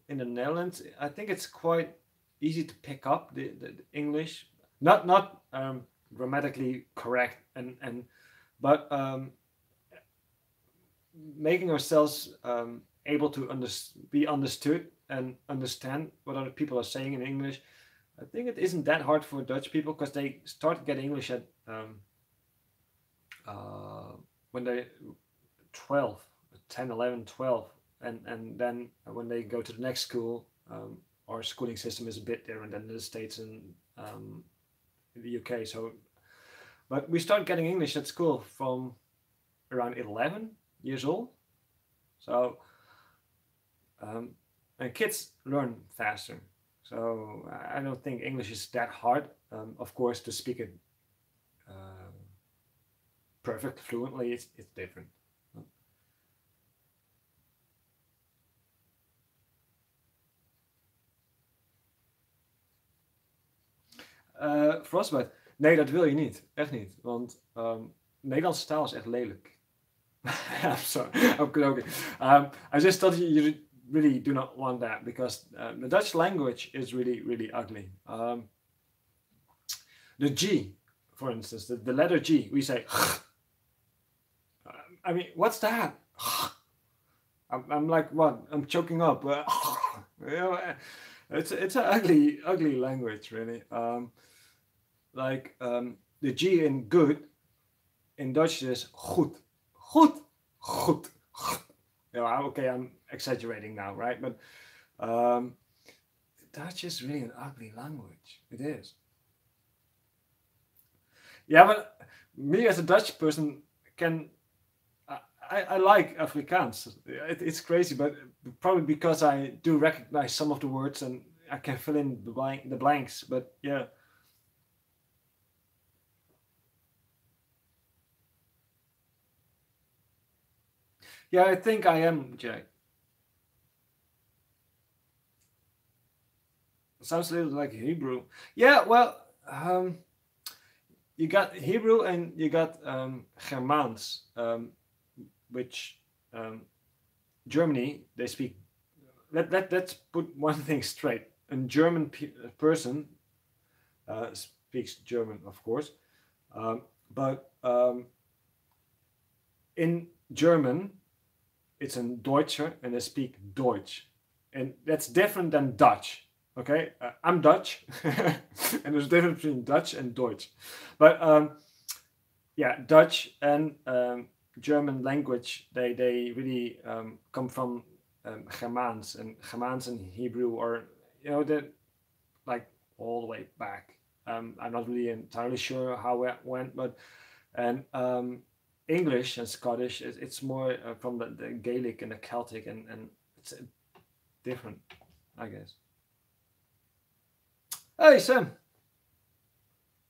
in the Netherlands. I think it's quite easy to pick up the English, not grammatically correct, and but making ourselves able to be understood and understand what other people are saying in English. I think it isn't that hard for Dutch people because they start getting English at when they 12, 10, 11, 12, and then when they go to the next school, our schooling system is a bit different than the States and in the UK. So, but we start getting English at school from around 11 years old. So, and kids learn faster. So I don't think English is that hard. Of course, to speak it perfect fluently, it's different. Frostbite? Nee, dat wil je niet. Echt niet. Want Nederlandse taal is echt lelijk. I'm sorry. I'm joking. I just thought you really do not want that because the Dutch language is really, really ugly. The G, for instance, the letter G, we say. I mean, what's that? I'm like, what? I'm choking up. You know, it's an ugly language, really. The G in good in Dutch is goed, goed, goed. You know, okay, I'm exaggerating now, right? But Dutch is really an ugly language. It is. Yeah, but me as a Dutch person can. I like Afrikaans. It's crazy, but probably because I do recognize some of the words and I can fill in the blanks. But yeah. Yeah, I think I am, Jack. Sounds a little like Hebrew. Yeah, well, you got Hebrew and you got Germaans, which Germany, they speak. Let's put one thing straight. A German person speaks German, of course, but in German, it's a Deutscher and they speak Deutsch. And that's different than Dutch. Okay, I'm Dutch, and there's a difference between Dutch and Deutsch. But yeah, Dutch and German language, they really come from Germaans, and Germaans and Hebrew are, you know, they're like all the way back. I'm not really entirely sure how it went, but and English and Scottish, it's more from the Gaelic and the Celtic, and it's different, I guess. Hey Sam,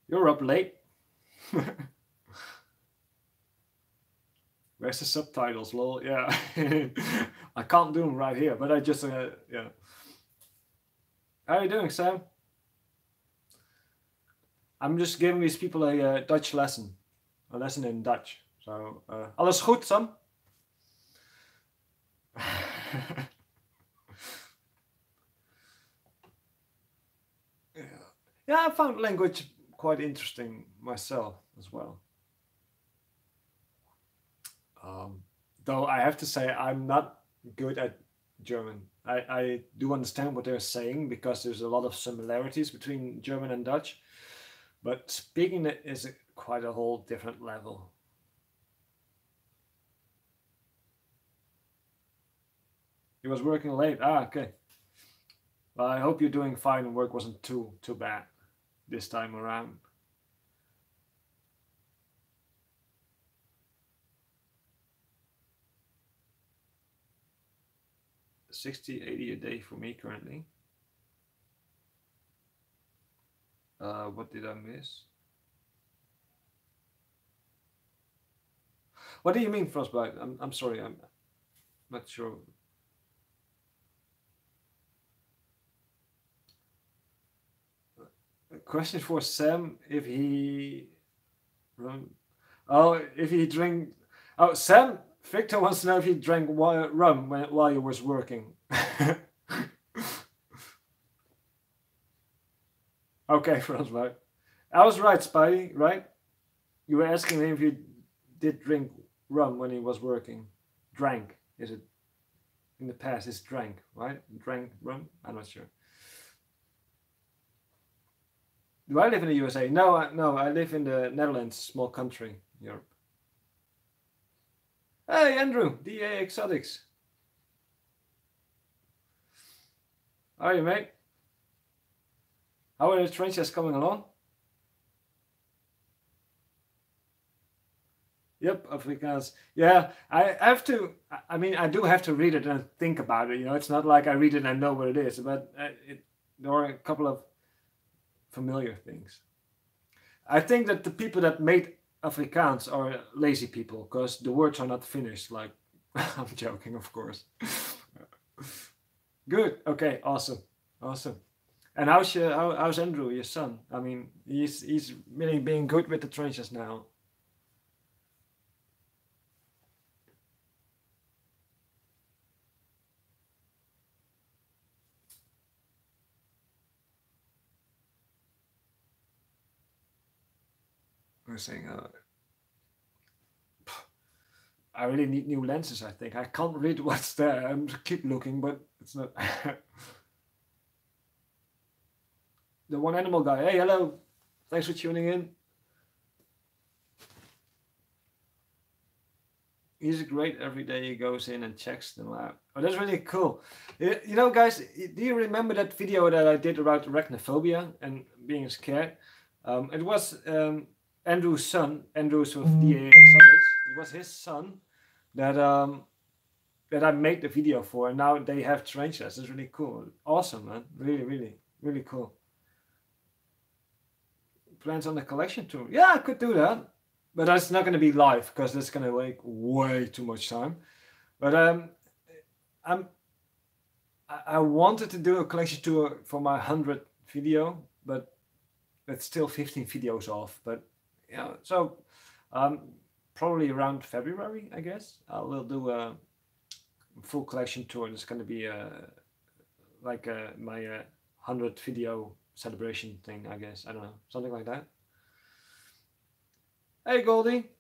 you're up late. Where's the subtitles, lol? Yeah, I can't do them right here, but I just yeah. How are you doing, Sam? I'm just giving these people a Dutch lesson, a lesson in Dutch. So, alles goed, Sam? Yeah, I found language quite interesting myself as well. Though I have to say I'm not good at German. I do understand what they're saying because there's a lot of similarities between German and Dutch, but speaking it is quite a whole different level. He was working late. Ah, okay. Well, I hope you're doing fine and work wasn't too bad this time around. 60, 80 a day for me currently. What did I miss? What do you mean frostbite? I'm sorry, I'm not sure. A question for Sam if he run. Oh, if he drink. Oh, Sam. Victor wants to know if he drank rum while he was working. Okay, frostbite. I was right, Spidey. Right? You were asking him if he did drink rum when he was working. Drank, is it? in the past is drank, right? Drank rum? I'm not sure. Do I live in the USA? No, no, I live in the Netherlands, small country, Europe. Hey, Andrew, DA Exotics. How are you, mate? How are the trenches coming along? Yep, Afrikaans. Yeah, I have to. I mean, I do have to read it and think about it. You know, it's not like I read it and I know what it is, but there are a couple of familiar things. I think that the people that made Afrikaans are lazy people because the words are not finished. Like, I'm joking, of course. Good. Okay. Awesome. Awesome. And how's Andrew, your son? I mean, he's really being good with the trenches now. We're saying, I really need new lenses. I think I can't read what's there. I'm keep looking, but it's not. The one animal guy. Hey, hello. Thanks for tuning in. He's great. Every day he goes in and checks the lab. Oh, that's really cool. You know, guys, do you remember that video that I did about arachnophobia and being scared? It was Andrew's son. Andrew's with DA Exotics. It was his son that that I made the video for, and now they have tarantulas. It's really cool. Awesome, man. Really, really, really cool. Plans on the collection tour? Yeah, I could do that, but that's not going to be live because that's going to take way too much time. But I wanted to do a collection tour for my 100th video, but it's still 15 videos off. But yeah, so probably around February, I guess I will do a full collection tour. It's going to be like my 100th video celebration thing, I guess. I don't know, something like that. Hey, Goldie.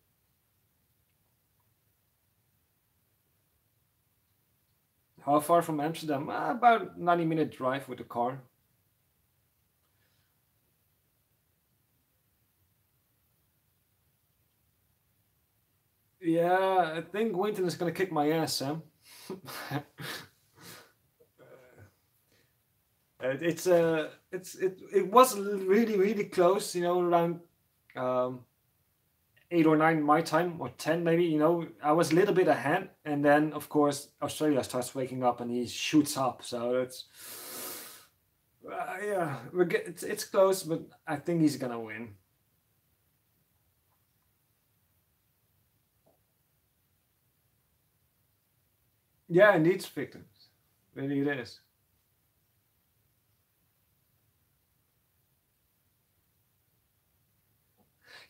How far from Amsterdam? About 90-minute drive with the car. Yeah, I think Winton is gonna kick my ass, Sam. It was really close, you know, around 8 or 9 my time, or 10 maybe. You know, I was a little bit ahead, and then of course Australia starts waking up and he shoots up. So it's yeah, it's close, but I think he's gonna win. Yeah, it needs victims. Really, it is.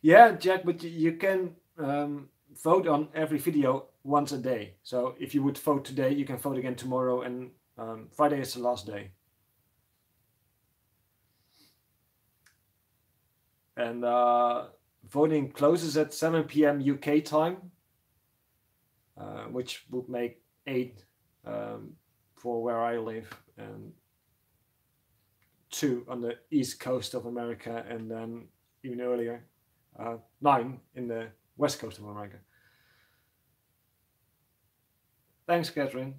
Yeah, Jack, but you can vote on every video once a day. So if you would vote today, you can vote again tomorrow, and Friday is the last day. And voting closes at 7 p.m. UK time, which would make 8 for where I live, and 2 on the east coast of America, and then even earlier, 9 in the west coast of America. Thanks, Catherine.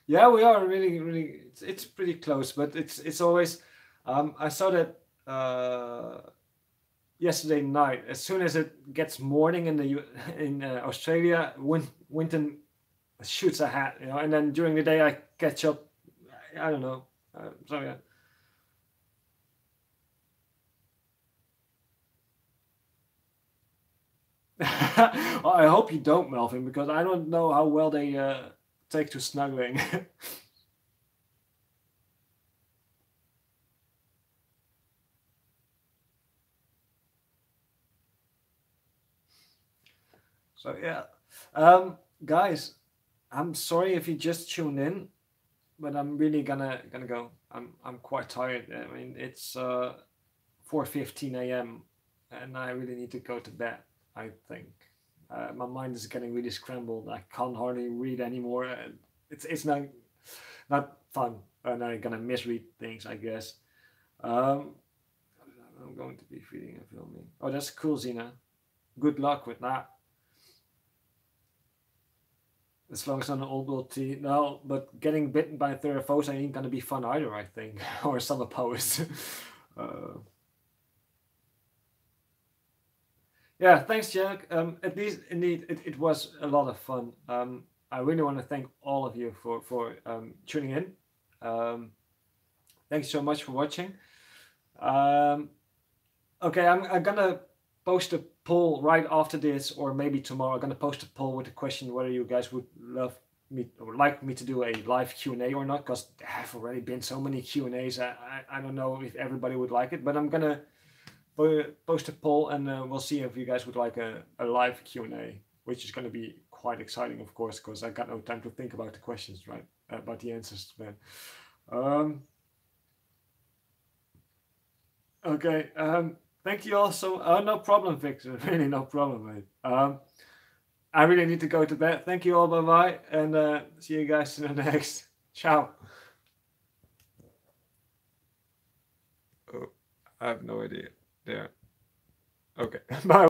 Yeah, we are really. It's pretty close, but it's always. I saw that yesterday night. As soon as it gets morning in in Australia, Winton shoots ahead, you know, and then during the day I catch up. I don't know. So yeah. I hope you don't, Melvin, because I don't know how well they take to snuggling. So yeah, guys, I'm sorry if you just tuned in, but I'm really gonna go. I'm quite tired. I mean, it's 4:15 a.m. and I really need to go to bed, I think. My mind is getting really scrambled. I can't hardly read anymore. It's not fun, and I'm gonna misread things, I guess. Um, I'm going to be feeding and filming. Oh, that's cool, Zena. Good luck with that. As long as I'm an old world tea. No, but getting bitten by a Theraphosa ain't gonna be fun either, I think. Or summer post. uh, yeah, thanks, Jack. At least, indeed, it was a lot of fun. I really want to thank all of you for tuning in. Thanks so much for watching. Um, okay, I'm gonna post a poll right after this, or maybe tomorrow. I'm gonna post a poll with a question whether you guys would love me or like me to do a live Q&A or not, because there have already been so many Q&As. I don't know if everybody would like it, but I'm gonna post a poll, and we'll see if you guys would like a live Q&A, which is gonna be quite exciting, of course, because I got no time to think about the questions, right? About the answers, man. Okay. Thank you also. No problem, Victor. Really, no problem, mate. I really need to go to bed. Thank you all. Bye bye, and see you guys in the next. Ciao. Oh, I have no idea. There. Okay. Bye.